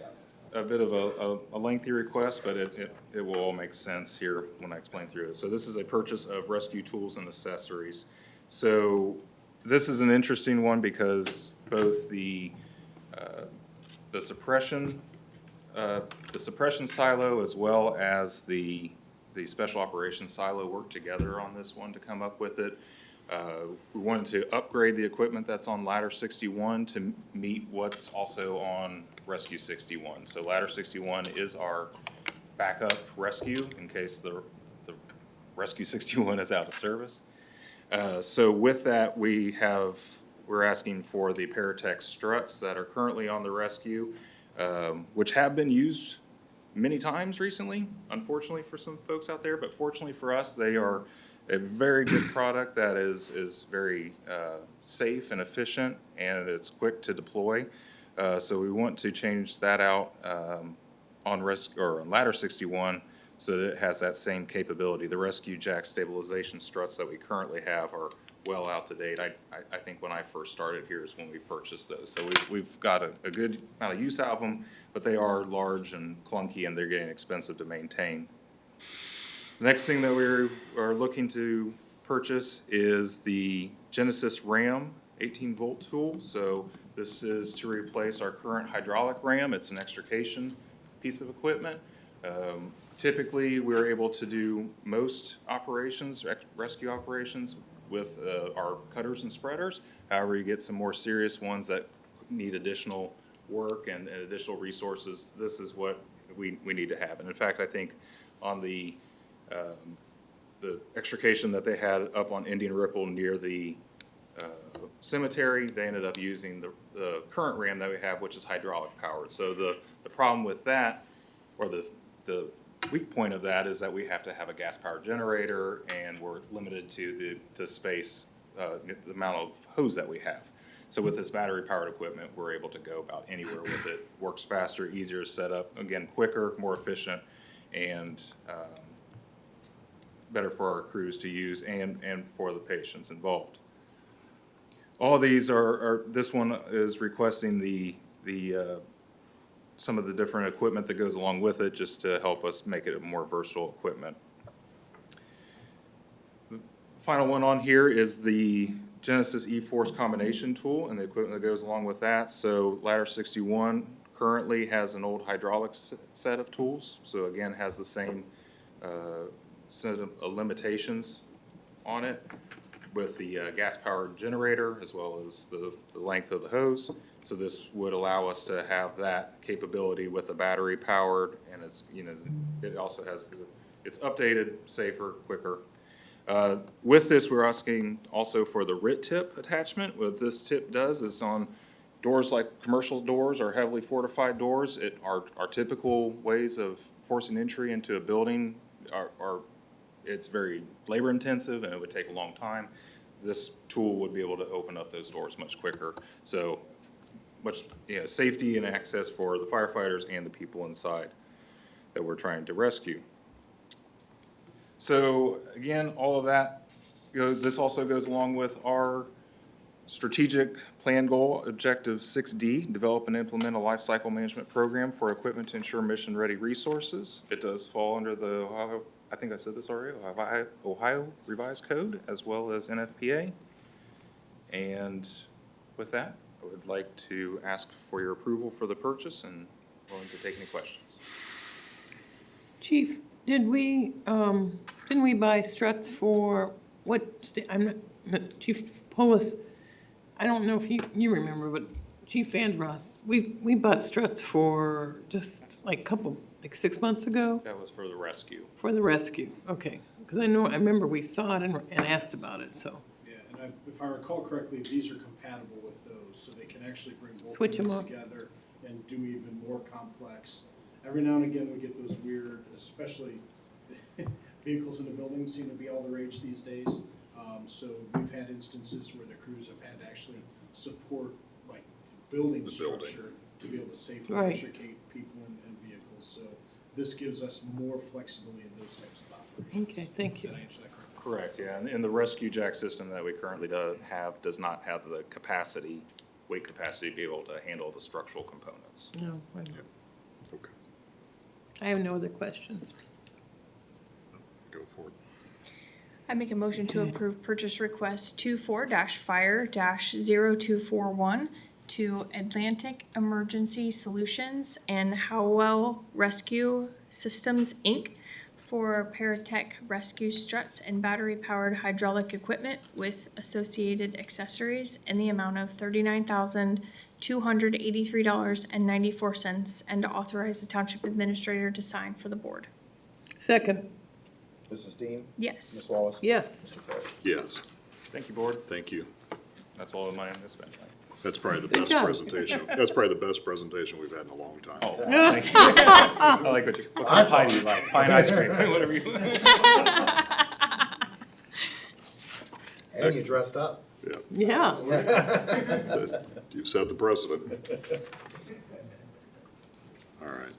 [SPEAKER 15] a bit of a lengthy request, but it will all make sense here when I explain through it. So this is a purchase of rescue tools and accessories. So this is an interesting one because both the suppression silo as well as the special operations silo work together on this one to come up with it. We wanted to upgrade the equipment that's on Ladder 61 to meet what's also on Rescue 61. So Ladder 61 is our backup rescue in case the Rescue 61 is out of service. So with that, we're asking for the Paratech struts that are currently on the rescue, which have been used many times recently, unfortunately for some folks out there, but fortunately for us, they are a very good product that is very safe and efficient, and it's quick to deploy. So we want to change that out on Ladder 61 so that it has that same capability. The rescue jack stabilization struts that we currently have are well out to date. I think when I first started here is when we purchased those. So we've got a good amount of use out of them, but they are large and clunky and they're getting expensive to maintain. The next thing that we are looking to purchase is the Genesis Ram 18-volt tool. So this is to replace our current hydraulic ram. It's an extrication piece of equipment. Typically, we're able to do most operations, rescue operations, with our cutters and spreaders. However, you get some more serious ones that need additional work and additional resources. This is what we need to have. And in fact, I think on the extrication that they had up on Indian Ripple near the cemetery, they ended up using the current ram that we have, which is hydraulic powered. So the problem with that, or the weak point of that, is that we have to have a gas powered generator, and we're limited to the space, the amount of hose that we have. So with this battery powered equipment, we're able to go about anywhere with it. Works faster, easier to set up, again, quicker, more efficient, and better for our crews to use and for the patients involved. All of these this one is requesting the some of the different equipment that goes along with it, just to help us make it a more versatile equipment. The final one on here is the Genesis E-Force combination tool and the equipment that goes along with that. So Ladder 61 currently has an old hydraulic set of tools. So again, has the same set of limitations on it, with the gas-powered generator as well as the length of the hose. So this would allow us to have that capability with the battery powered, and it's, it also has it's updated, safer, quicker. With this, we're asking also for the RIT tip attachment. What this tip does is on doors like commercial doors or heavily fortified doors, our typical ways of forcing entry into a building it's very labor intensive and it would take a long time. This tool would be able to open up those doors much quicker. So much safety and access for the firefighters and the people inside that we're trying to rescue. So again, all of that, this also goes along with our strategic plan goal, objective 6D, develop and implement a life cycle management program for equipment to ensure mission-ready resources. It does fall under the Ohio, I think I said this already, Ohio Revised Code, as well as NFPA. And with that, I would like to ask for your approval for the purchase and willing to take any questions.
[SPEAKER 4] Chief, didn't we buy struts for what, Chief Polis, I don't know if you remember, but Chief Andros, we bought struts for just like 6 months ago?
[SPEAKER 15] That was for the rescue.
[SPEAKER 4] For the rescue, okay. Because I remember we saw it and asked about it, so.
[SPEAKER 3] Yeah, and if I recall correctly, these are compatible with those, so they can actually bring both
[SPEAKER 4] Switch
[SPEAKER 3] of
[SPEAKER 4] them
[SPEAKER 3] those
[SPEAKER 4] up.
[SPEAKER 3] together and do even more complex. Every now and again, we get those weird, especially vehicles in the building seem to be all the rage these days. So we've had instances where the crews have had to actually support like the building structure to be able to safely
[SPEAKER 4] Right.
[SPEAKER 3] extricate people and vehicles. So this gives us more flexibility in those types of operations.
[SPEAKER 4] Okay, thank you.
[SPEAKER 3] Did I answer that correctly?
[SPEAKER 15] Correct, yeah, and the rescue jack system that we currently does not have the weight capacity to be able to handle the structural components.
[SPEAKER 4] No, I don't.
[SPEAKER 11] Okay,
[SPEAKER 4] I have no other questions.
[SPEAKER 11] go for it.
[SPEAKER 14] I make a motion to approve purchase request 24-fire-0241 to Atlantic Emergency Solutions and Howell Rescue Systems, Inc. for Paratech rescue struts and battery-powered hydraulic equipment with associated accessories in the amount of $39,283.94, and to authorize the township administrator to sign for the board.
[SPEAKER 4] Second,
[SPEAKER 5] Mrs. Dean?
[SPEAKER 14] Yes.
[SPEAKER 5] Ms. Wallace?
[SPEAKER 4] yes.
[SPEAKER 5] Mr. Perry?
[SPEAKER 11] Yes,
[SPEAKER 15] Thank you, board.
[SPEAKER 11] thank you.
[SPEAKER 15] That's all of my investment.
[SPEAKER 11] That's probably the
[SPEAKER 4] Good
[SPEAKER 11] best
[SPEAKER 4] job.
[SPEAKER 11] presentation. That's probably the best presentation we've had in a long time.
[SPEAKER 15] Oh, thank you. I like what kind of pie do you like? Pie and ice cream, whatever you.
[SPEAKER 5] And you dressed up.
[SPEAKER 8] Yeah.
[SPEAKER 11] You've set the precedent. All right.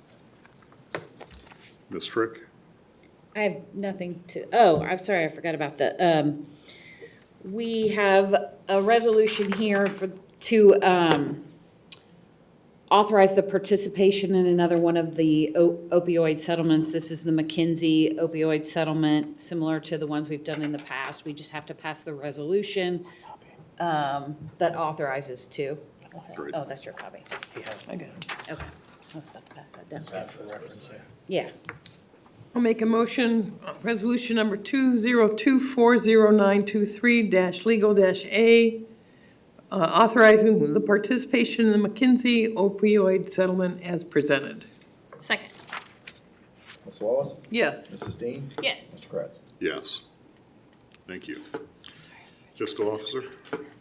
[SPEAKER 11] Ms. Frick?
[SPEAKER 9] I have nothing to, oh, I'm sorry, I forgot about the, we have a resolution here to authorize the participation in another one of the opioid settlements. This is the McKinsey opioid settlement, similar to the ones we've done in the past. We just have to pass the resolution that authorizes to.
[SPEAKER 11] Great.
[SPEAKER 9] Oh, that's your copy.
[SPEAKER 4] I got it.
[SPEAKER 9] Okay. I was about to pass that down.
[SPEAKER 7] That's for reference there.
[SPEAKER 9] Yeah.
[SPEAKER 4] I'll make a motion, resolution number 202400923-legal-A, authorizing the participation in the McKinsey opioid settlement as presented.
[SPEAKER 14] Second.
[SPEAKER 5] Ms. Wallace?
[SPEAKER 4] Yes.
[SPEAKER 5] Mrs. Dean?
[SPEAKER 14] Yes.
[SPEAKER 5] Mr. Kratz?
[SPEAKER 11] Yes. Thank you. Fiscal Officer?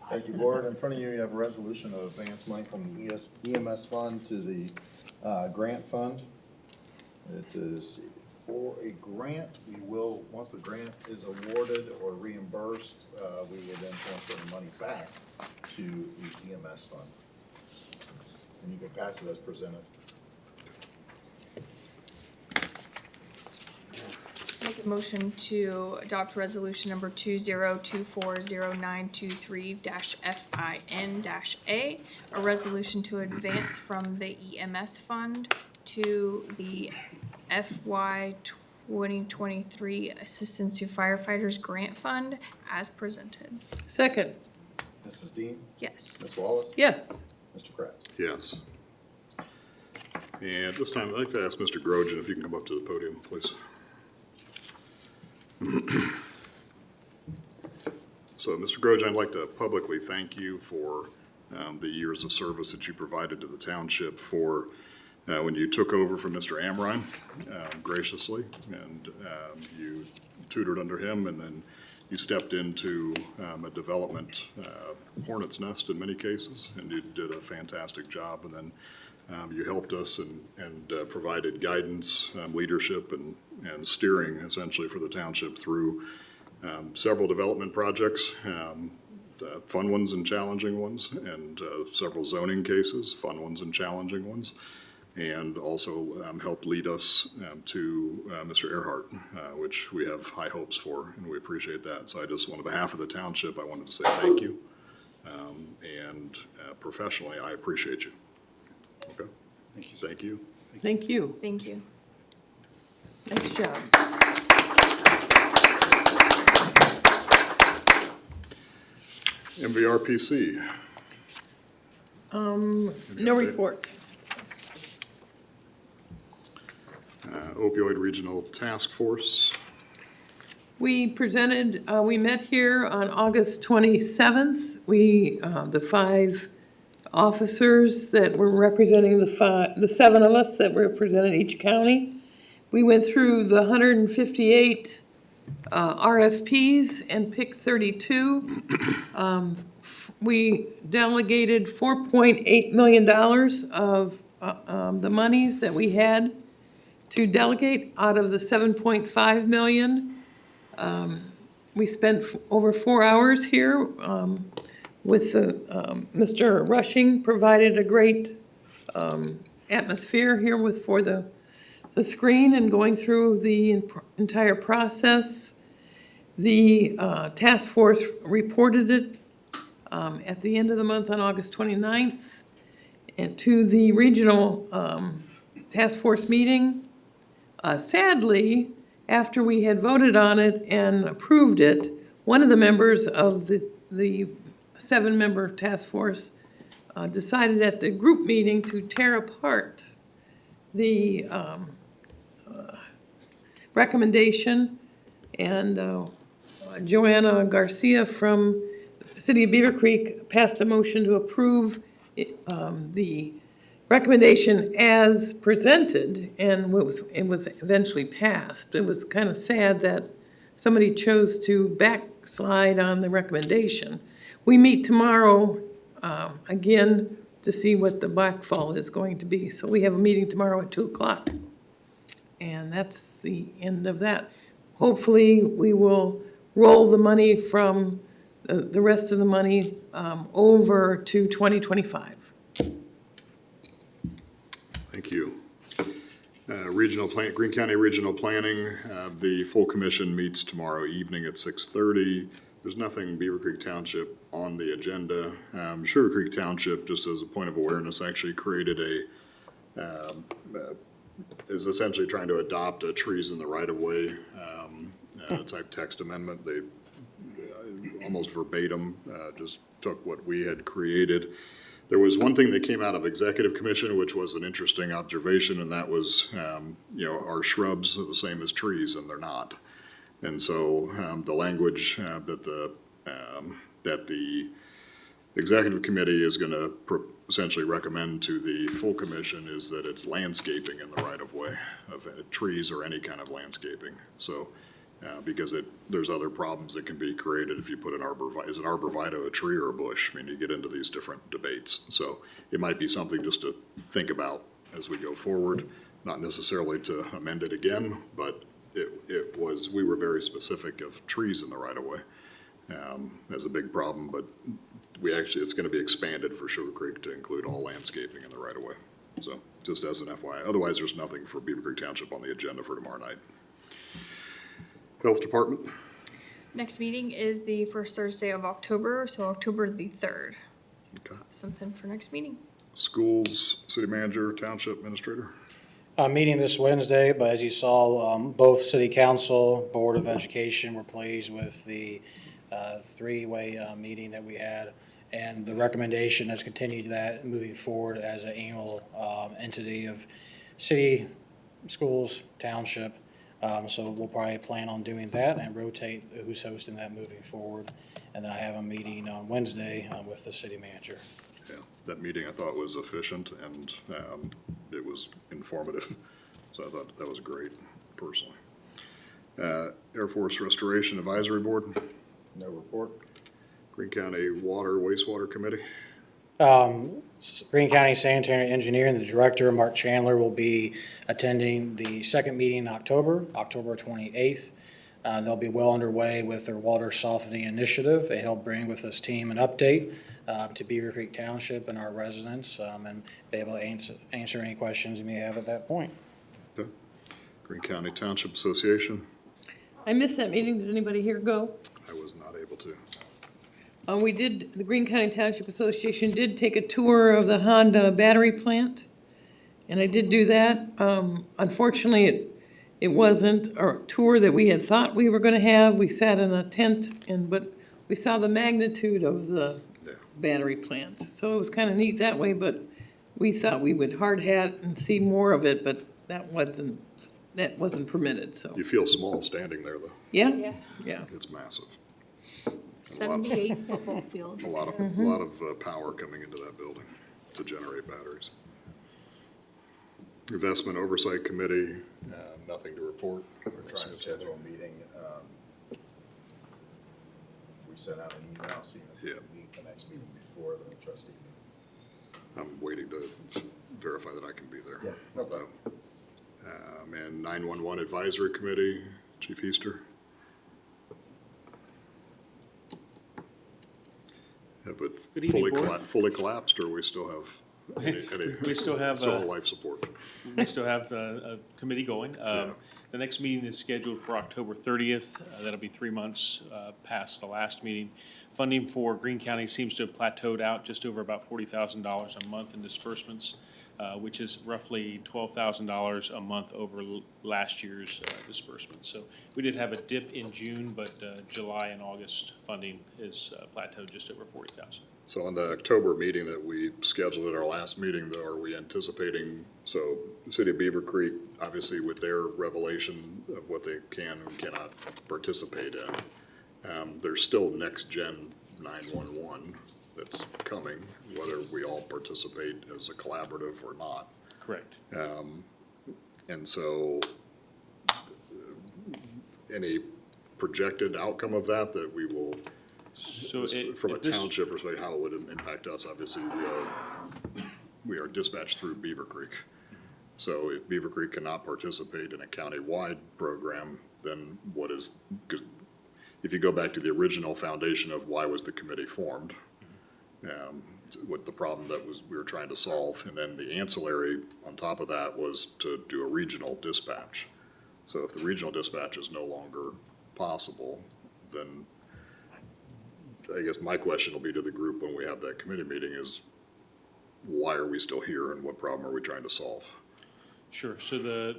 [SPEAKER 5] Thank you, Board. In front of you, you have a resolution of advance money from the EMS fund to the grant fund. It is for a grant. We will, once the grant is awarded or reimbursed, we will then transfer the money back to the EMS fund. And you can pass it as presented.
[SPEAKER 14] Make a motion to adopt resolution number 20240923-FIN-A, a resolution to advance from the EMS fund to the FY 2023 Assistance to Firefighters Grant Fund as presented.
[SPEAKER 4] Second.
[SPEAKER 5] Mrs. Dean?
[SPEAKER 14] Yes.
[SPEAKER 5] Ms. Wallace?
[SPEAKER 4] Yes.
[SPEAKER 5] Mr. Kratz?
[SPEAKER 11] Yes. And this time, I'd like to ask Mr. Grogan if you can come up to the podium, please. So, Mr. Grogan, I'd like to publicly thank you for the years of service that you provided to the township for when you took over from Mr. Amrine graciously, and you tutored under him, and then you stepped into a development hornet's nest in many cases, and you did a fantastic job. And then you helped us and provided guidance, leadership, and steering essentially for the township through several development projects, fun ones and challenging ones, and several zoning cases, fun ones and challenging ones, and also helped lead us to Mr. Earhart, which we have high hopes for, and we appreciate that. So I just, on behalf of the township, I wanted to say thank you, and professionally, I appreciate you. Okay? Thank you. Thank you.
[SPEAKER 4] Thank you.
[SPEAKER 14] Thank you.
[SPEAKER 4] Nice job.
[SPEAKER 11] MVRPC.
[SPEAKER 4] No report.
[SPEAKER 11] Opioid Regional Task Force.
[SPEAKER 4] We presented, we met here on August 27th. We, the 5 officers that were representing the 7 of us that represented each county. We went through the 158 RFPs and picked 32. We delegated $4.8 million of the monies that we had to delegate out of the 7.5 million. We spent over 4 hours here with Mr. Rushing provided a great atmosphere here for the screen and going through the entire process. The task force reported it at the end of the month on August 29th and to the regional task force meeting. Sadly, after we had voted on it and approved it, one of the members of the 7-member task force decided at the group meeting to tear apart the recommendation, and Joanna Garcia from the City of Beavercreek passed a motion to approve the recommendation as presented, and it was eventually passed. It was kind of sad that somebody chose to backslide on the recommendation. We meet tomorrow again to see what the backfall is going to be. So we have a meeting tomorrow at 2 o'clock. And that's the end of that. Hopefully, we will roll the money from the rest of the money over to 2025.
[SPEAKER 11] Thank you. Green County Regional Planning, the full commission meets tomorrow evening at 6:30. There's nothing Beavercreek Township on the agenda. Sugar Creek Township, just as a point of awareness, actually created is essentially trying to adopt a trees in the right-of-way type text amendment. They almost verbatim just took what we had created. There was one thing that came out of executive commission, which was an interesting observation, and that was, are shrubs the same as trees? And they're not. And so the language that the executive committee is going to essentially recommend to the full commission is that it's landscaping in the right-of-way of trees or any kind of landscaping. So because there's other problems that can be created if you put an is an arborvitae a tree or a bush? I mean, you get into these different debates. So it might be something just to think about as we go forward, not necessarily to amend it again, but we were very specific of trees in the right-of-way as a big problem, but it's going to be expanded for Sugar Creek to include all landscaping in the right-of-way. So just as an FYI, otherwise there's nothing for Beavercreek Township on the agenda for tomorrow night. Health Department.
[SPEAKER 14] Next meeting is the first Thursday of October, so October the 3rd.
[SPEAKER 11] Okay.
[SPEAKER 14] Something for next meeting.
[SPEAKER 11] Schools, City Manager, Township Administrator.
[SPEAKER 7] Meeting this Wednesday, but as you saw, both City Council, Board of Education were pleased with the three-way meeting that we had. And the recommendation is continue that moving forward as an annual entity of city, schools, township. So we'll probably plan on doing that and rotate who's hosting that moving forward. And then I have a meeting on Wednesday with the city manager.
[SPEAKER 11] Yeah, that meeting I thought was efficient and it was informative. So I thought that was great, personally. Air Force Restoration Advisory Board.
[SPEAKER 5] No report.
[SPEAKER 11] Green County Water Wastewater Committee.
[SPEAKER 7] Green County Sanitary Engineer and the Director, Mark Chandler, will be attending the second meeting in October 28th. They'll be well underway with their water softening initiative, and he'll bring with his team an update to Beavercreek Township and our residents, and be able to answer any questions you may have at that point.
[SPEAKER 11] Okay. Green County Township Association.
[SPEAKER 4] I missed that meeting. Did anybody here go?
[SPEAKER 11] I was not able to.
[SPEAKER 4] The Green County Township Association did take a tour of the Honda battery plant, and I did do that. Unfortunately, it wasn't a tour that we had thought we were gonna have. We sat in a tent, but we saw the magnitude of the battery plant. So it was kinda neat that way, but we thought we would hard hat and see more of it, but that wasn't permitted, so.
[SPEAKER 11] You feel small standing there, though.
[SPEAKER 4] Yeah? Yeah.
[SPEAKER 11] It's massive.
[SPEAKER 14] 78 football fields.
[SPEAKER 11] A lot of power coming into that building to generate batteries. Investment Oversight Committee, nothing to report.
[SPEAKER 5] We're trying to schedule a meeting. We sent out an email, seeing if we can meet the next meeting before the trustee meeting.
[SPEAKER 11] I'm waiting to verify that I can be there.
[SPEAKER 5] Yeah, no problem.
[SPEAKER 11] And 911 Advisory Committee, Chief Easter. Have it
[SPEAKER 16] Good evening,
[SPEAKER 11] fully collapsed, or we still have
[SPEAKER 16] We still have,
[SPEAKER 11] life support?
[SPEAKER 16] we still have a committee going. The next meeting is scheduled for October 30th. That'll be 3 months past the last meeting. Funding for Greene County seems to have plateaued out just over about $40,000 a month in disbursements, which is roughly $12,000 a month over last year's disbursement. So we did have a dip in June, but July and August funding is plateaued just over $40,000.
[SPEAKER 11] So on the October meeting that we scheduled at our last meeting, though, are we anticipating, so the city of Beavercreek, obviously with their revelation of what they can and cannot participate in, there's still next gen 911 that's coming, whether we all participate as a collaborative or not.
[SPEAKER 16] Correct.
[SPEAKER 11] And so any projected outcome of that we will,
[SPEAKER 16] So
[SPEAKER 11] from a township perspective, how it would impact us, obviously, we are dispatched through Beavercreek. So if Beavercreek cannot participate in a county-wide program, then what is, because if you go back to the original foundation of why was the committee formed, what the problem that was, we were trying to solve, and then the ancillary on top of that was to do a regional dispatch. So if the regional dispatch is no longer possible, then I guess my question will be to the group when we have that committee meeting is, why are we still here and what problem are we trying to solve?
[SPEAKER 16] Sure, so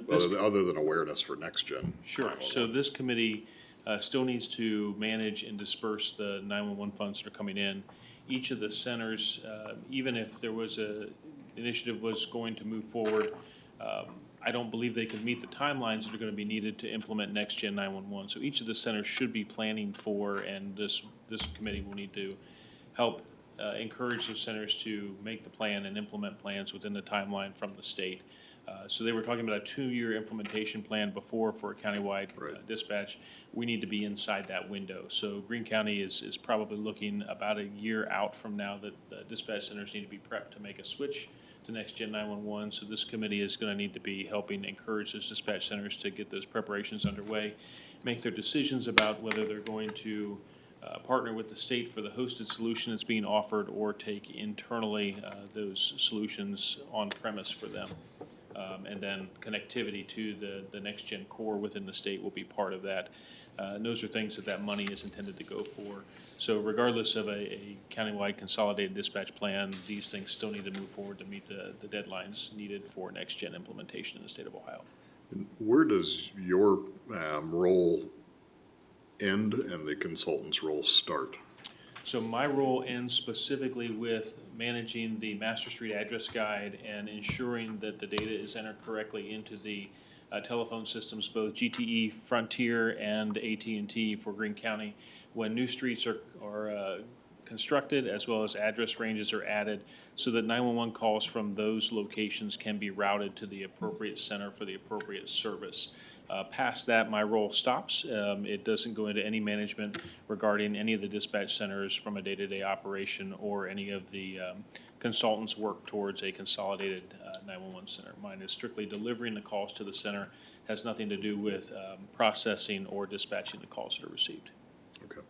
[SPEAKER 11] Other than awareness for next gen.
[SPEAKER 16] Sure, so this committee still needs to manage and disperse the 911 funds that are coming in. Each of the centers, even if there was initiative was going to move forward, I don't believe they could meet the timelines that are going to be needed to implement Next Gen 911. So each of the centers should be planning for, and this committee will need to help encourage those centers to make the plan and implement plans within the timeline from the state. So they were talking about a 2-year implementation plan before for a countywide dispatch. We need to be inside that window. So Greene County is probably looking about a year out from now that the dispatch centers need to be prepped to make a switch to Next Gen 911. So this committee is going to need to be helping encourage those dispatch centers to get those preparations underway, make their decisions about whether they're going to partner with the state for the hosted solution that's being offered or take internally those solutions on premise for them. And then connectivity to the Next Gen core within the state will be part of that. And those are things that money is intended to go for. So regardless of a countywide consolidated dispatch plan, these things still need to move forward to meet the deadlines needed for Next Gen implementation in the state of Ohio.
[SPEAKER 11] And where does your role end and the consultant's role start?
[SPEAKER 16] So my role ends specifically with managing the Master Street Address Guide and ensuring that the data is entered correctly into the telephone systems, both GTE, Frontier, and AT&T for Greene County. When new streets are constructed, as well as address ranges are added, so that 911 calls from those locations can be routed to the appropriate center for the appropriate service. Past that, my role stops. It doesn't go into any management regarding any of the dispatch centers from a day-to-day operation or any of the consultants work towards a consolidated 911 center. Mine is strictly delivering the calls to the center, has nothing to do with processing or dispatching the calls that are received.
[SPEAKER 11] Okay,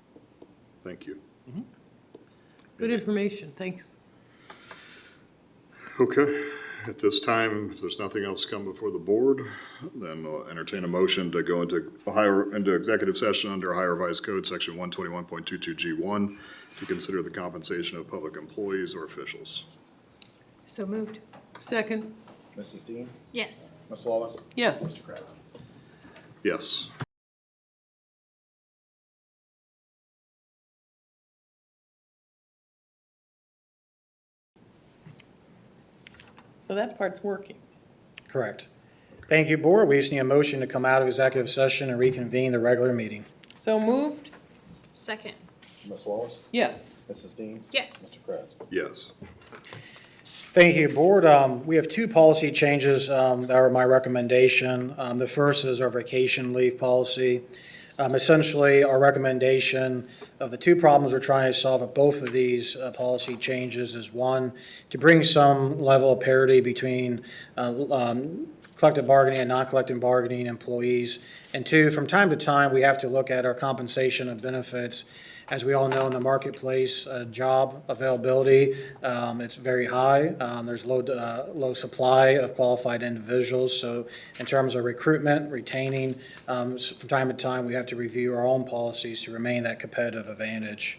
[SPEAKER 11] thank you.
[SPEAKER 4] Good information, thanks.
[SPEAKER 11] Okay, at this time, if there's nothing else come before the board, then we'll entertain a motion to go into executive session under Ohio Revised Code, section 121.22G1, to consider the compensation of public employees or officials.
[SPEAKER 14] So moved.
[SPEAKER 4] Second,
[SPEAKER 5] Mrs. Dean?
[SPEAKER 14] Yes.
[SPEAKER 5] Ms. Wallace?
[SPEAKER 4] yes.
[SPEAKER 5] Mr. Kratz?
[SPEAKER 11] Yes.
[SPEAKER 4] So that part's working.
[SPEAKER 7] Correct. Thank you, board. We just need a motion to come out of executive session and reconvene the regular meeting.
[SPEAKER 4] So moved?
[SPEAKER 14] Second.
[SPEAKER 5] Ms. Wallace?
[SPEAKER 4] Yes.
[SPEAKER 5] Mrs. Dean?
[SPEAKER 14] Yes.
[SPEAKER 5] Mr. Kratz?
[SPEAKER 11] Yes.
[SPEAKER 7] Thank you, board. We have 2 policy changes that are my recommendation. The first is our vacation leave policy. Essentially, our recommendation of the 2 problems we're trying to solve with both of these policy changes is, 1, to bring some level of parity between collective bargaining and non-collective bargaining employees, and 2, from time to time, we have to look at our compensation and benefits. As we all know, in the marketplace, job availability, it's very high. There's low supply of qualified individuals. So in terms of recruitment, retaining, from time to time, we have to review our own policies to remain that competitive advantage.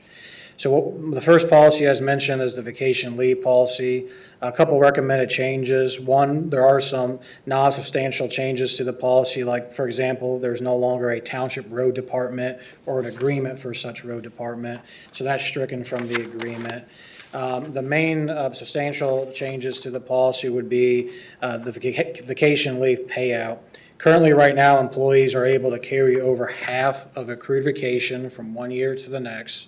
[SPEAKER 7] So the first policy, as mentioned, is the vacation leave policy. A couple recommended changes. 1, there are some non-substantial changes to the policy, like, for example, there's no longer a township road department or an agreement for such road department. So that's stricken from the agreement. The main substantial changes to the policy would be the vacation leave payout. Currently, right now, employees are able to carry over half of accrued vacation from one year to the next.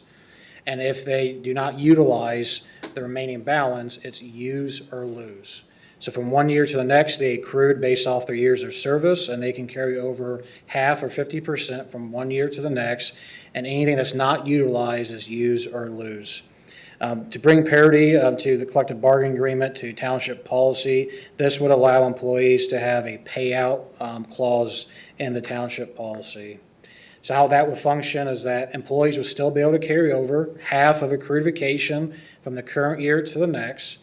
[SPEAKER 7] And if they do not utilize the remaining balance, it's use or lose. So from one year to the next, they accrued based off their years of service, and they can carry over half or 50% from one year to the next, and anything that's not utilized is use or lose. To bring parity to the collective bargaining agreement to township policy, this would allow employees to have a payout clause in the township policy. So how that would function is that employees would still be able to carry over half of accrued vacation from the current year to the next.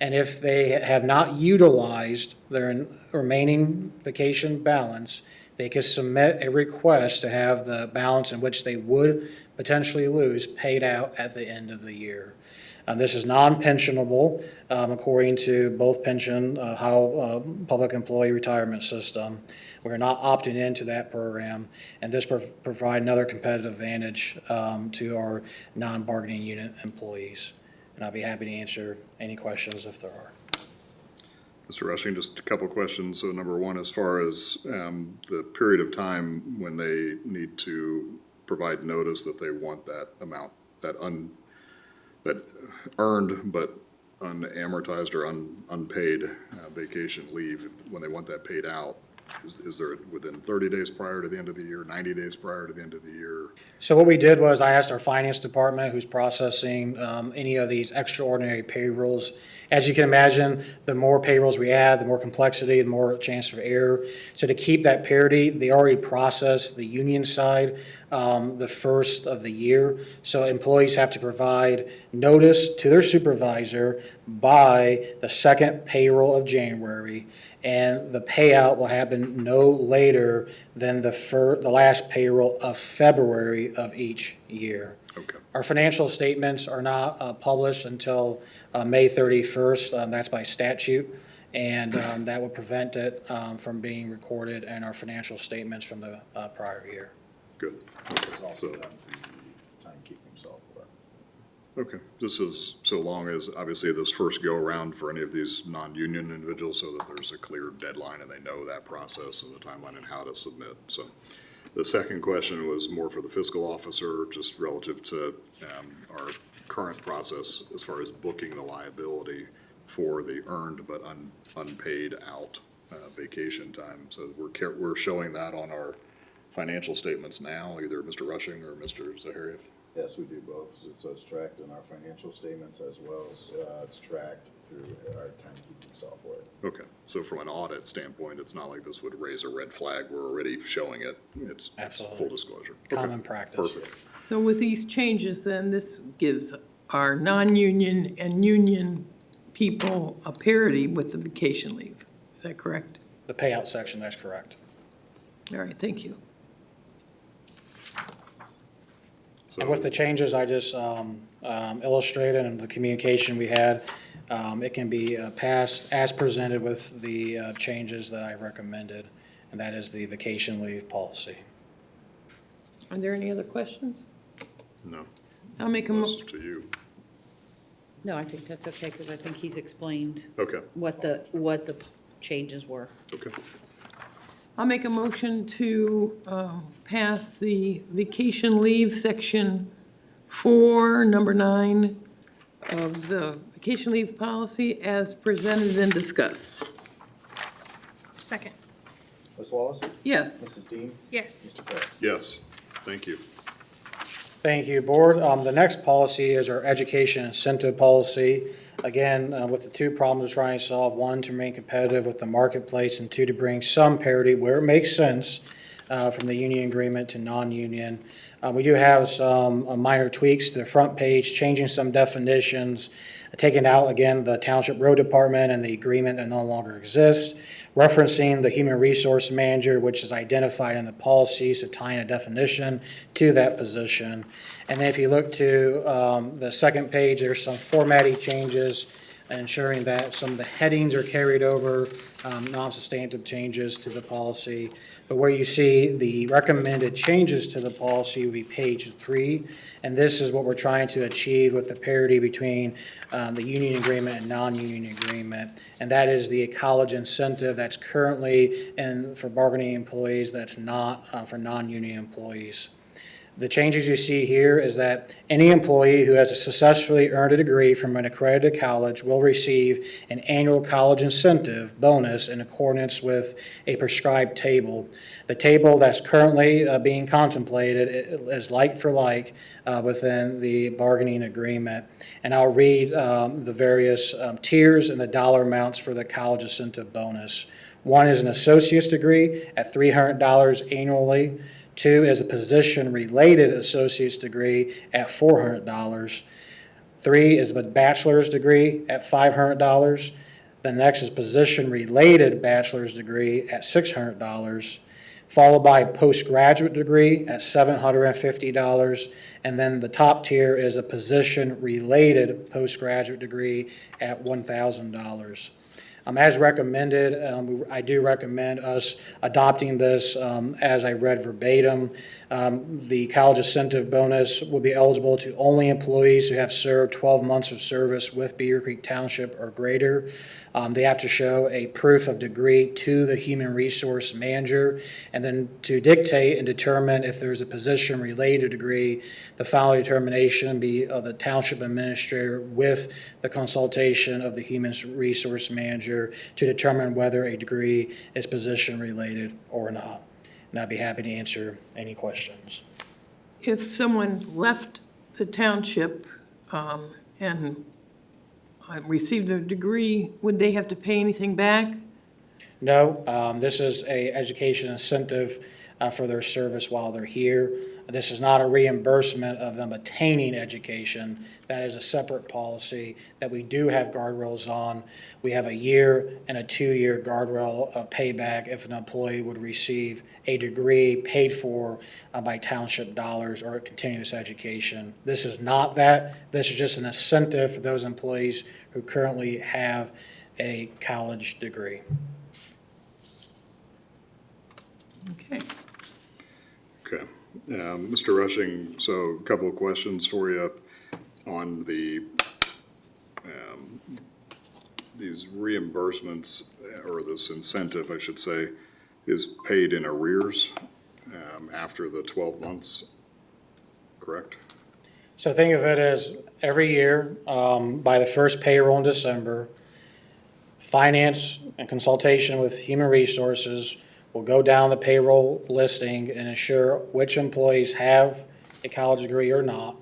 [SPEAKER 7] And if they have not utilized their remaining vacation balance, they could submit a request to have the balance in which they would potentially lose paid out at the end of the year. This is non-pensionable, according to both pension, public employee retirement system. We're not opting into that program, and this provide another competitive advantage to our non-bargaining unit employees. And I'll be happy to answer any questions if there are.
[SPEAKER 11] Mr. Rushing, just a couple questions. So number one, as far as the period of time when they need to provide notice that they want that amount, that earned but unamortized or unpaid vacation leave, when they want that paid out, is there within 30 days prior to the end of the year, 90 days prior to the end of the year?
[SPEAKER 7] So what we did was I asked our finance department, who's processing any of these extraordinary payrolls. As you can imagine, the more payrolls we add, the more complexity, the more chance for error. So to keep that parity, they already processed the union side the first of the year. So employees have to provide notice to their supervisor by the second payroll of January, and the payout will happen no later than the last payroll of February of each year.
[SPEAKER 11] Okay.
[SPEAKER 7] Our financial statements are not published until May 31st. That's by statute, and that would prevent it from being recorded in our financial statements from the prior year.
[SPEAKER 11] Good.
[SPEAKER 5] It's also done for timekeeping software.
[SPEAKER 11] Okay, this is so long as, obviously, this first go-around for any of these non-union individuals, so that there's a clear deadline and they know that process and the timeline and how to submit. So the second question was more for the fiscal officer, just relative to our current process as far as booking the liability for the earned but unpaid out vacation time. So we're showing that on our financial statements now, either Mr. Rushing or Mr. Zahariev?
[SPEAKER 5] Yes, we do both. So it's tracked in our financial statements as well as it's tracked through our timekeeping software.
[SPEAKER 11] Okay, so from an audit standpoint, it's not like this would raise a red flag. We're already showing it. It's
[SPEAKER 7] Absolutely.
[SPEAKER 11] full disclosure.
[SPEAKER 7] Common
[SPEAKER 11] Okay,
[SPEAKER 7] practice.
[SPEAKER 11] perfect.
[SPEAKER 4] So with these changes, then, this gives our non-union and union people a parity with the vacation leave. Is that correct?
[SPEAKER 7] The payout section, that's correct.
[SPEAKER 4] All right, thank you.
[SPEAKER 7] And with the changes I just illustrated and the communication we had, it can be passed as presented with the changes that I recommended, and that is the vacation leave policy.
[SPEAKER 4] Are there any other questions?
[SPEAKER 11] No,
[SPEAKER 4] I'll make a
[SPEAKER 11] unless to you.
[SPEAKER 9] No, I think that's okay, because I think he's explained
[SPEAKER 11] Okay,
[SPEAKER 9] what the changes were.
[SPEAKER 11] okay.
[SPEAKER 4] I'll make a motion to pass the vacation leave section 4, number 9 of the vacation leave policy as presented and discussed.
[SPEAKER 14] Second.
[SPEAKER 5] Ms. Wallace?
[SPEAKER 4] Yes.
[SPEAKER 5] Mrs. Dean?
[SPEAKER 14] Yes.
[SPEAKER 5] Mr. Kraft?
[SPEAKER 11] Yes, thank you.
[SPEAKER 7] Thank you, Board. The next policy is our education incentive policy. Again, with the two problems we're trying to solve, one, to remain competitive with the marketplace, and two, to bring some parity where it makes sense from the union agreement to non-union. We do have some minor tweaks to the front page, changing some definitions, taking out, again, the Township Road Department and the agreement that no longer exists, referencing the human resource manager, which is identified in the policy, so tying a definition to that position. And then if you look to the second page, there's some formatting changes, ensuring that some of the headings are carried over, non-substantive changes to the policy. But where you see the recommended changes to the policy would be page 3, and this is what we're trying to achieve with the parity between the union agreement and non-union agreement, and that is the college incentive that's currently in for bargaining employees, that's not for non-union employees. The changes you see here is that any employee who has successfully earned a degree from an accredited college will receive an annual college incentive bonus in accordance with a prescribed table. The table that's currently being contemplated is like for like within the bargaining agreement. And I'll read the various tiers and the dollar amounts for the college incentive bonus. One is an associate's degree at $300 annually. 2 is a position-related associate's degree at $400. 3 is a bachelor's degree at $500. The next is position-related bachelor's degree at $600, followed by postgraduate degree at $750, and then the top tier is a position-related postgraduate degree at $1,000. As recommended, I do recommend us adopting this as I read verbatim. The college incentive bonus will be eligible to only employees who have served 12 months of service with Beavercreek Township or greater. They have to show a proof of degree to the human resource manager, and then to dictate and determine if there's a position-related degree, the final determination be of the township administrator with the consultation of the human resource manager to determine whether a degree is position-related or not. And I'd be happy to answer any questions.
[SPEAKER 4] If someone left the township and received a degree, would they have to pay anything back?
[SPEAKER 7] No, this is a education incentive for their service while they're here. This is not a reimbursement of them attaining education. That is a separate policy that we do have guardrails on. We have a year and a 2-year guardrail of payback if an employee would receive a degree paid for by township dollars or continuous education. This is not that. This is just an incentive for those employees who currently have a college degree.
[SPEAKER 4] Okay.
[SPEAKER 11] Okay. Mr. Rushing, so a couple of questions for you on the, these reimbursements, or this incentive, I should say, is paid in arrears after the 12 months, correct?
[SPEAKER 7] So think of it as every year, by the first payroll in December, finance and consultation with human resources will go down the payroll listing and ensure which employees have a college degree or not,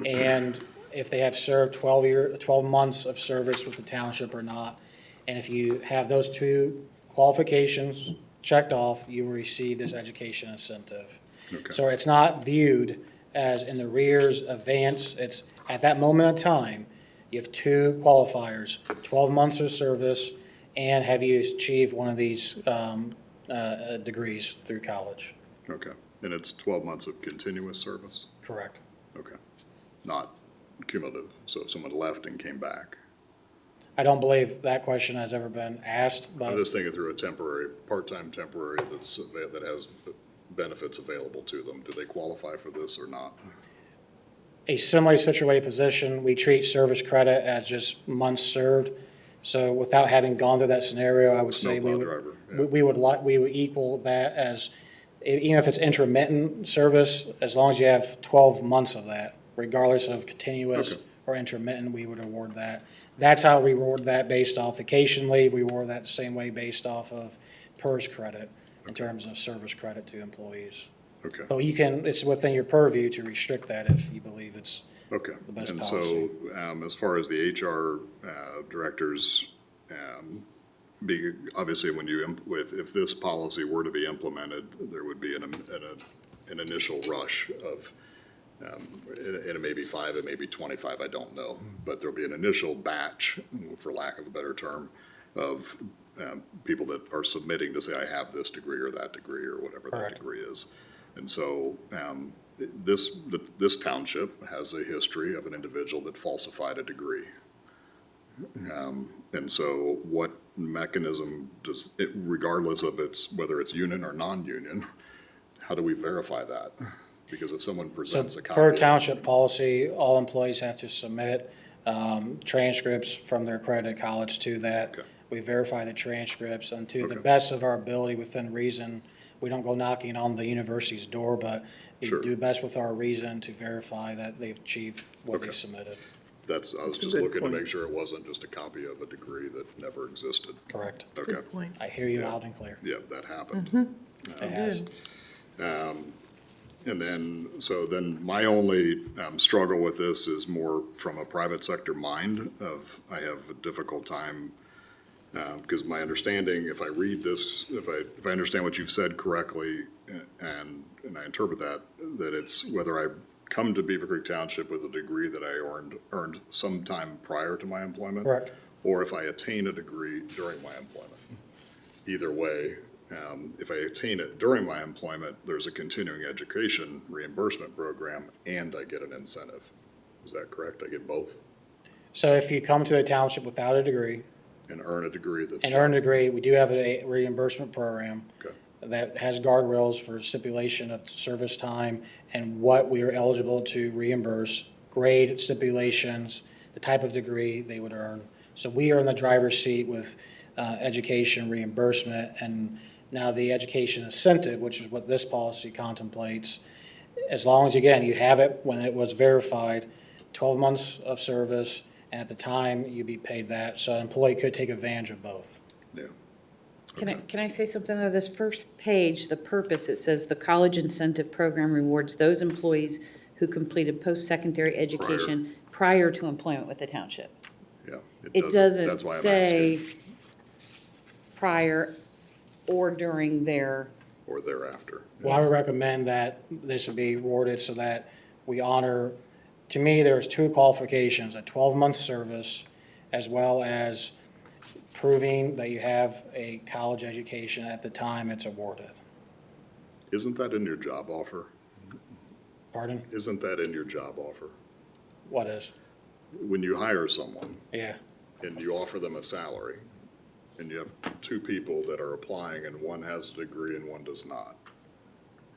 [SPEAKER 7] and if they have served 12 months of service with the township or not. And if you have those two qualifications checked off, you will receive this education incentive.
[SPEAKER 11] Okay.
[SPEAKER 7] So it's not viewed as in the arrears advance. It's at that moment in time, you have two qualifiers, 12 months of service, and have you achieved one of these degrees through college.
[SPEAKER 11] Okay. And it's 12 months of continuous service?
[SPEAKER 7] Correct.
[SPEAKER 11] Okay. Not cumulative. So if someone left and came back?
[SPEAKER 7] I don't believe that question has ever been asked,
[SPEAKER 11] I'm
[SPEAKER 7] but
[SPEAKER 11] just thinking through a temporary, part-time temporary that has benefits available to them. Do they qualify for this or not?
[SPEAKER 7] a similarly situated position, we treat service credit as just months served. So without having gone through that scenario, I would say we
[SPEAKER 11] Snowplow
[SPEAKER 7] would,
[SPEAKER 11] driver, yeah.
[SPEAKER 7] we would equal that as, even if it's intermittent service, as long as you have 12 months of that, regardless of continuous
[SPEAKER 11] Okay.
[SPEAKER 7] or intermittent, we would award that. That's how we reward that based off vacation leave. We reward that the same way based off of PERS credit in terms of service credit to employees.
[SPEAKER 11] Okay,
[SPEAKER 7] But you can, it's within your purview to restrict that if you believe it's
[SPEAKER 11] okay.
[SPEAKER 7] the best
[SPEAKER 11] And
[SPEAKER 7] policy.
[SPEAKER 11] so, as far as the HR directors, obviously, when you, if this policy were to be implemented, there would be an initial rush of, and it may be 5, it may be 25, I don't know. But there'll be an initial batch, for lack of a better term, of people that are submitting to say, I have this degree or that degree or whatever that
[SPEAKER 7] Correct.
[SPEAKER 11] degree is. And so, this township has a history of an individual that falsified a degree. And so what mechanism does it, regardless of whether it's union or non-union, how do we verify that? Because if someone
[SPEAKER 7] So
[SPEAKER 11] presents a copy.
[SPEAKER 7] per township policy, all employees have to submit transcripts from their accredited college to that.
[SPEAKER 11] Okay.
[SPEAKER 7] We verify the transcripts, and to the
[SPEAKER 11] Okay.
[SPEAKER 7] best of our ability within reason, we don't go knocking on the university's door, but we
[SPEAKER 11] Sure.
[SPEAKER 7] do best with our reason to verify that they've achieved what they
[SPEAKER 11] Okay.
[SPEAKER 7] submitted.
[SPEAKER 11] I was
[SPEAKER 4] a
[SPEAKER 11] just
[SPEAKER 4] good
[SPEAKER 11] looking to
[SPEAKER 4] point.
[SPEAKER 11] make sure it wasn't just a copy of a degree that never existed.
[SPEAKER 7] Correct.
[SPEAKER 11] Okay,
[SPEAKER 4] Good point.
[SPEAKER 7] I hear you
[SPEAKER 11] Yeah.
[SPEAKER 7] loud and clear.
[SPEAKER 11] yeah, that happened.
[SPEAKER 7] It has.
[SPEAKER 4] Good.
[SPEAKER 11] And then, so then my only struggle with this is more from a private sector mind of, I have a difficult time, because my understanding, if I read this, if I understand what you've said correctly, and I interpret that it's whether I come to Beavercreek Township with a degree that I earned sometime prior to my employment.
[SPEAKER 7] Correct.
[SPEAKER 11] Or if I attain a degree during my employment. Either way, if I attain it during my employment, there's a continuing education reimbursement program and I get an incentive. Is that correct? I get both?
[SPEAKER 7] So if you come to the township without a degree
[SPEAKER 11] And earn a degree that's.
[SPEAKER 7] and earn a degree, we do have a reimbursement program
[SPEAKER 11] Okay.
[SPEAKER 7] that has guardrails for stipulation of service time and what we are eligible to reimburse, grade stipulations, the type of degree they would earn. So we are in the driver's seat with education reimbursement, and now the education incentive, which is what this policy contemplates. As long as, again, you have it when it was verified, 12 months of service, and at the time, you'd be paid that. So an employee could take advantage of both.
[SPEAKER 11] Yeah.
[SPEAKER 9] Can I say something though? This first page, the purpose, it says the college incentive program rewards those employees who completed post-secondary education prior to employment with the township.
[SPEAKER 11] Yeah.
[SPEAKER 9] It doesn't
[SPEAKER 11] That's why I'm
[SPEAKER 9] say
[SPEAKER 11] asking.
[SPEAKER 9] prior or during their,
[SPEAKER 11] Or thereafter.
[SPEAKER 7] Well, I would recommend that this would be worded so that we honor, to me, there's two qualifications, a 12-month service as well as proving that you have a college education at the time it's awarded.
[SPEAKER 11] Isn't that in your job offer?
[SPEAKER 7] Pardon?
[SPEAKER 11] Isn't that in your job offer?
[SPEAKER 7] What is?
[SPEAKER 11] When you hire someone
[SPEAKER 7] Yeah,
[SPEAKER 11] and you offer them a salary, and you have two people that are applying and one has a degree and one does not,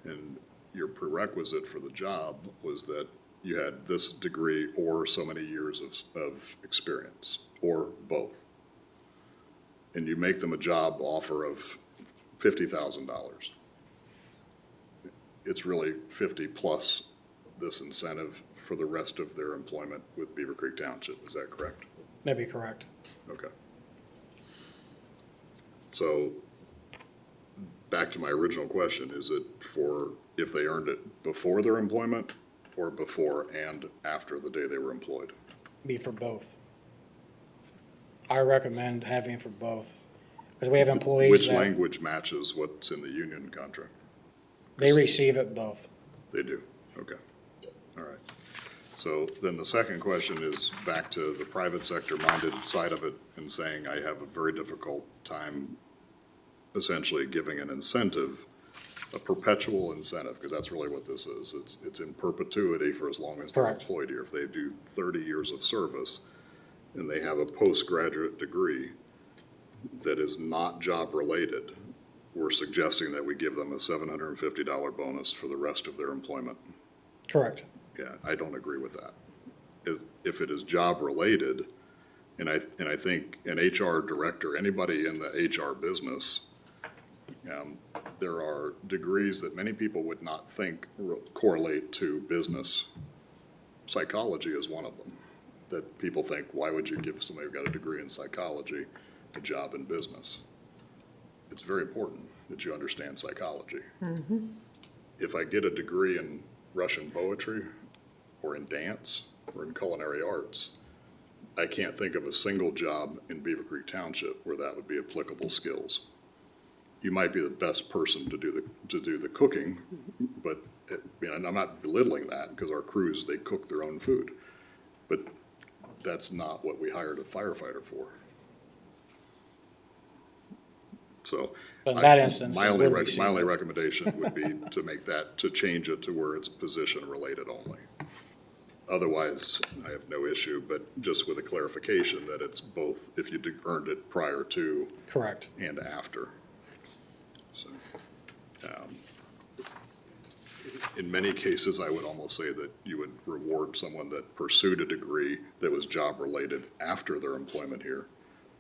[SPEAKER 11] and your prerequisite for the job was that you had this degree or so many years of experience, or both, and you make them a job offer of $50,000. It's really 50 plus this incentive for the rest of their employment with Beavercreek Township. Is that correct?
[SPEAKER 7] that'd be correct.
[SPEAKER 11] Okay. So, back to my original question, is it for if they earned it before their employment or before and after the day they were employed?
[SPEAKER 7] Be for both. I recommend having for both, because we have employees
[SPEAKER 11] Which
[SPEAKER 7] that
[SPEAKER 11] language matches what's in the union contract?
[SPEAKER 7] they receive it both.
[SPEAKER 11] They do, okay, all right. So then the second question is back to the private sector minded side of it and saying I have a very difficult time essentially giving an incentive, a perpetual incentive, because that's really what this is. It's in perpetuity for as long as they're
[SPEAKER 7] Correct.
[SPEAKER 11] employed here. If they do 30 years of service and they have a postgraduate degree that is not job related, we're suggesting that we give them a $750 bonus for the rest of their employment.
[SPEAKER 7] Correct.
[SPEAKER 11] Yeah, I don't agree with that. If it is job related, and I think an HR director, anybody in the HR business, there are degrees that many people would not think correlate to business. Psychology is one of them, that people think, why would you give somebody who got a degree in psychology a job in business? It's very important that you understand psychology. If I get a degree in Russian poetry or in dance or in culinary arts, I can't think of a single job in Beavercreek Township where that would be applicable skills. You might be the best person to do the cooking, but and I'm not belittling that because our crews, they cook their own food, but that's not what we hired a firefighter for. So.
[SPEAKER 7] But in that instance,
[SPEAKER 11] My
[SPEAKER 7] it
[SPEAKER 11] only,
[SPEAKER 7] would receive
[SPEAKER 11] my only
[SPEAKER 7] it.
[SPEAKER 11] recommendation would be to make that, to change it to where it's position related only. Otherwise, I have no issue, but just with a clarification that it's both if you earned it prior to
[SPEAKER 7] Correct.
[SPEAKER 11] and after. So, in many cases, I would almost say that you would reward someone that pursued a degree that was job related after their employment here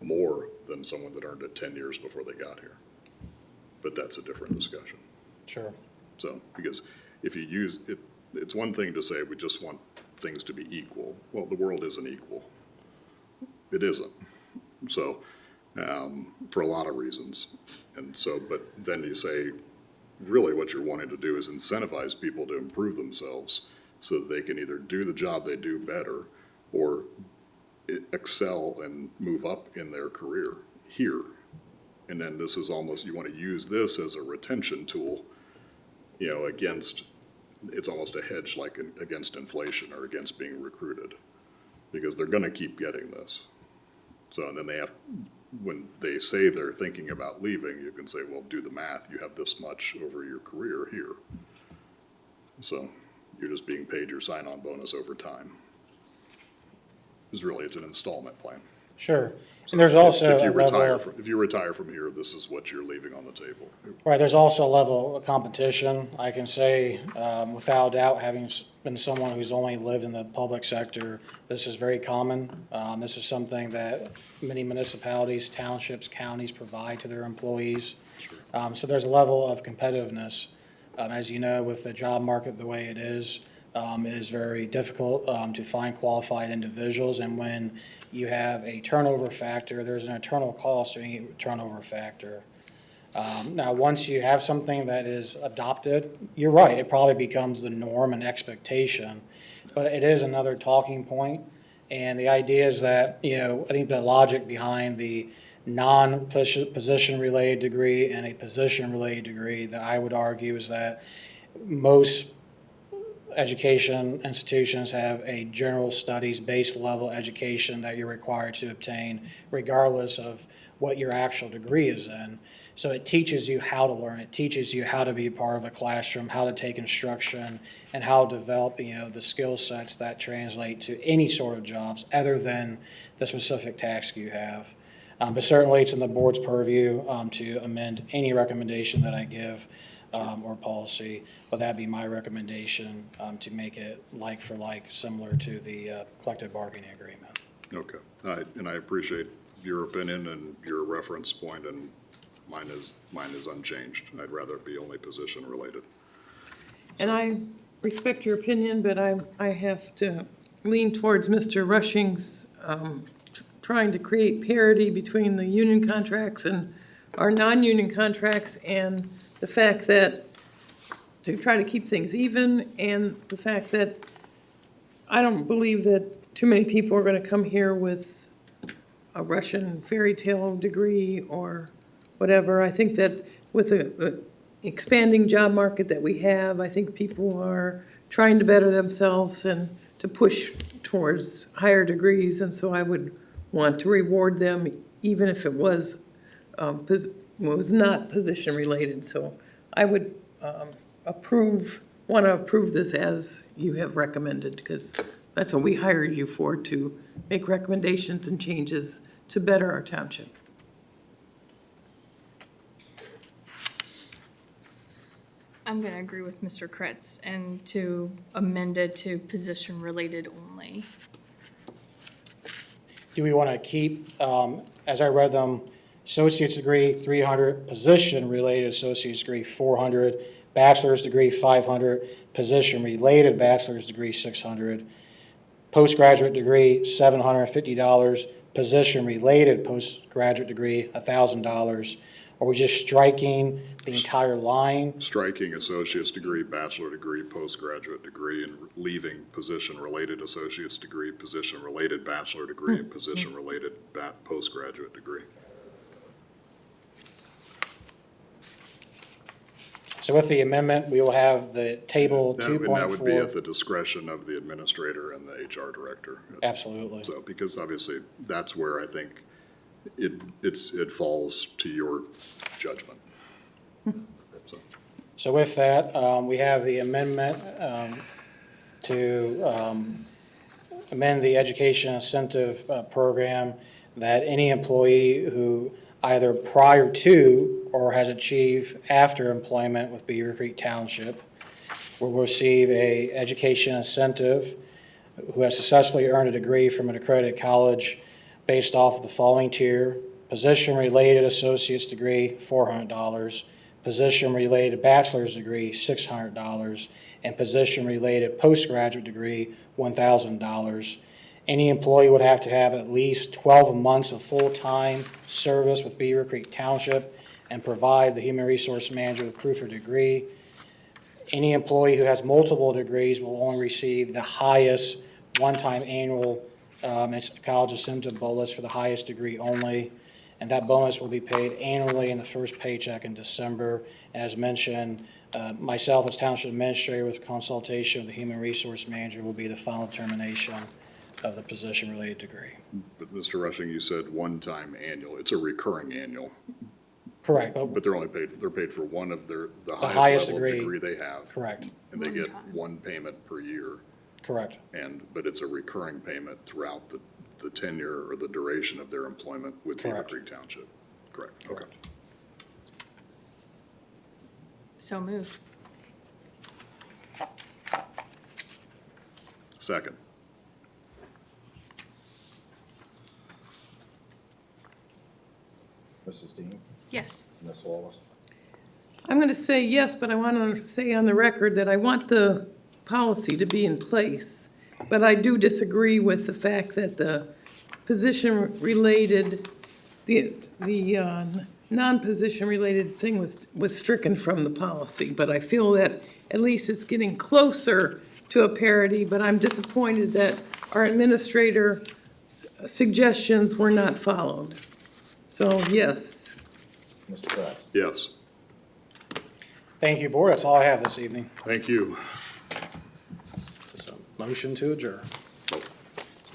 [SPEAKER 11] more than someone that earned it 10 years before they got here. But that's a different discussion.
[SPEAKER 7] Sure.
[SPEAKER 11] So, because if you use it, it's one thing to say we just want things to be equal. Well, the world isn't equal. It isn't. So, for a lot of reasons. And so, but then you say, really what you're wanting to do is incentivize people to improve themselves so that they can either do the job they do better or excel and move up in their career here. And then this is almost, you want to use this as a retention tool you know, against, it's almost a hedge like against inflation or against being recruited, because they're gonna keep getting this. So, and then they have, when they say they're thinking about leaving, you can say, well, do the math, you have this much over your career here. So, you're just being paid your sign-on bonus over time. It's an installment plan.
[SPEAKER 7] Sure. And there's also
[SPEAKER 11] If you
[SPEAKER 7] a level
[SPEAKER 11] retire,
[SPEAKER 7] of,
[SPEAKER 11] if you retire from here, this is what you're leaving on the table.
[SPEAKER 7] right, there's also a level of competition. I can say, without doubt, having been someone who's only lived in the public sector, this is very common. This is something that many municipalities, townships, counties provide to their employees. So there's a level of competitiveness. As you know, with the job market the way it is very difficult to find qualified individuals. And when you have a turnover factor, there's an internal cost to any turnover factor. Now, once you have something that is adopted, you're right, it probably becomes the norm and expectation, but it is another talking point. And the idea is that, you know, I think the logic behind the non-position-related degree and a position-related degree that I would argue is that most education institutions have a general studies base level education that you're required to obtain regardless of what your actual degree is in. So it teaches you how to learn. It teaches you how to be part of a classroom, how to take instruction, and how to develop, you know, the skill sets that translate to any sort of jobs other than the specific task you have. But certainly it's in the board's purview to amend any recommendation that I give or policy. But that'd be my recommendation to make it like for like, similar to the collective bargaining agreement.
[SPEAKER 11] Okay, and I appreciate your opinion and your reference point, and mine is unchanged. I'd rather it be only position related.
[SPEAKER 4] And I respect your opinion, but I have to lean towards Mr. Rushing's trying to create parity between the union contracts and our non-union contracts, and the fact that, to try to keep things even, and the fact that I don't believe that too many people are going to come here with a Russian fairy tale degree or whatever. I think that with the expanding job market that we have, I think people are trying to better themselves and to push towards higher degrees, and so I would want to reward them even if it was not position related. So I would want to approve this as you have recommended, because that's what we hired you for, to make recommendations and changes to better our township.
[SPEAKER 14] I'm gonna agree with Mr. Kretz and to amend it to position related only.
[SPEAKER 7] Do we want to keep, as I read them, associate's degree 300, position-related associate's degree 400, bachelor's degree 500, position-related bachelor's degree 600, postgraduate degree $750, position-related postgraduate degree $1,000? Are we just striking the entire line?
[SPEAKER 11] Striking associate's degree, bachelor degree, postgraduate degree, and leaving position-related associate's degree, position-related bachelor degree, and position-related postgraduate degree.
[SPEAKER 7] So with the amendment, we will have the table
[SPEAKER 11] And that would be at
[SPEAKER 7] 2.4.
[SPEAKER 11] the discretion of the administrator and the HR director.
[SPEAKER 7] Absolutely.
[SPEAKER 11] So, because obviously, that's where I think it falls to your judgment.
[SPEAKER 7] So with that, we have the amendment to amend the education incentive program, that any employee who either prior to or has achieved after employment with Beavercreek Township will receive a education incentive, who has successfully earned a degree from an accredited college based off of the following tier: position-related associate's degree, $400, position-related bachelor's degree, $600, and position-related postgraduate degree, $1,000. Any employee would have to have at least 12 months of full-time service with Beavercreek Township and provide the human resource manager with proof of degree. Any employee who has multiple degrees will only receive the highest one-time annual college incentive bonus for the highest degree only. and that bonus will be paid annually in the first paycheck in December. As mentioned, myself as township administrator with consultation with the human resource manager will be the final determination of the position-related degree.
[SPEAKER 11] But Mr. Rushing, you said one-time annual. It's a recurring annual,
[SPEAKER 7] Correct,
[SPEAKER 11] but they're paid for one of the
[SPEAKER 7] highest
[SPEAKER 11] highest level
[SPEAKER 7] degree.
[SPEAKER 11] degree they have.
[SPEAKER 7] Correct,
[SPEAKER 11] And they get one payment per year.
[SPEAKER 7] correct.
[SPEAKER 11] But it's a recurring payment throughout the tenure or the duration of their employment with
[SPEAKER 7] Correct.
[SPEAKER 11] Beavercreek Township. Correct, okay.
[SPEAKER 14] So moved.
[SPEAKER 11] Second.
[SPEAKER 5] Mrs. Dean,
[SPEAKER 14] Yes.
[SPEAKER 5] Ms. Wallace.
[SPEAKER 4] I'm going to say yes, but I want to say on the record that I want the policy to be in place. But I do disagree with the fact that the position-related, the non-position-related thing was stricken from the policy. But I feel that at least it's getting closer to a parity, but I'm disappointed that our administrator suggestions were not followed. So, yes.
[SPEAKER 5] Mr. Kratz.
[SPEAKER 11] Yes,
[SPEAKER 7] Thank you, board. That's all I have this evening.
[SPEAKER 11] thank you.
[SPEAKER 7] So, motion to adjourn.
[SPEAKER 11] Oh,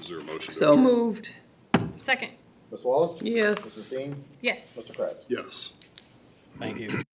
[SPEAKER 11] is there a motion? to
[SPEAKER 4] So
[SPEAKER 11] adjourn?
[SPEAKER 4] moved.
[SPEAKER 14] Second.
[SPEAKER 5] Ms. Wallace.
[SPEAKER 4] Yes.
[SPEAKER 5] Mrs. Dean,
[SPEAKER 14] Yes.
[SPEAKER 5] Mr. Kratz.
[SPEAKER 11] Yes.
[SPEAKER 7] Thank you.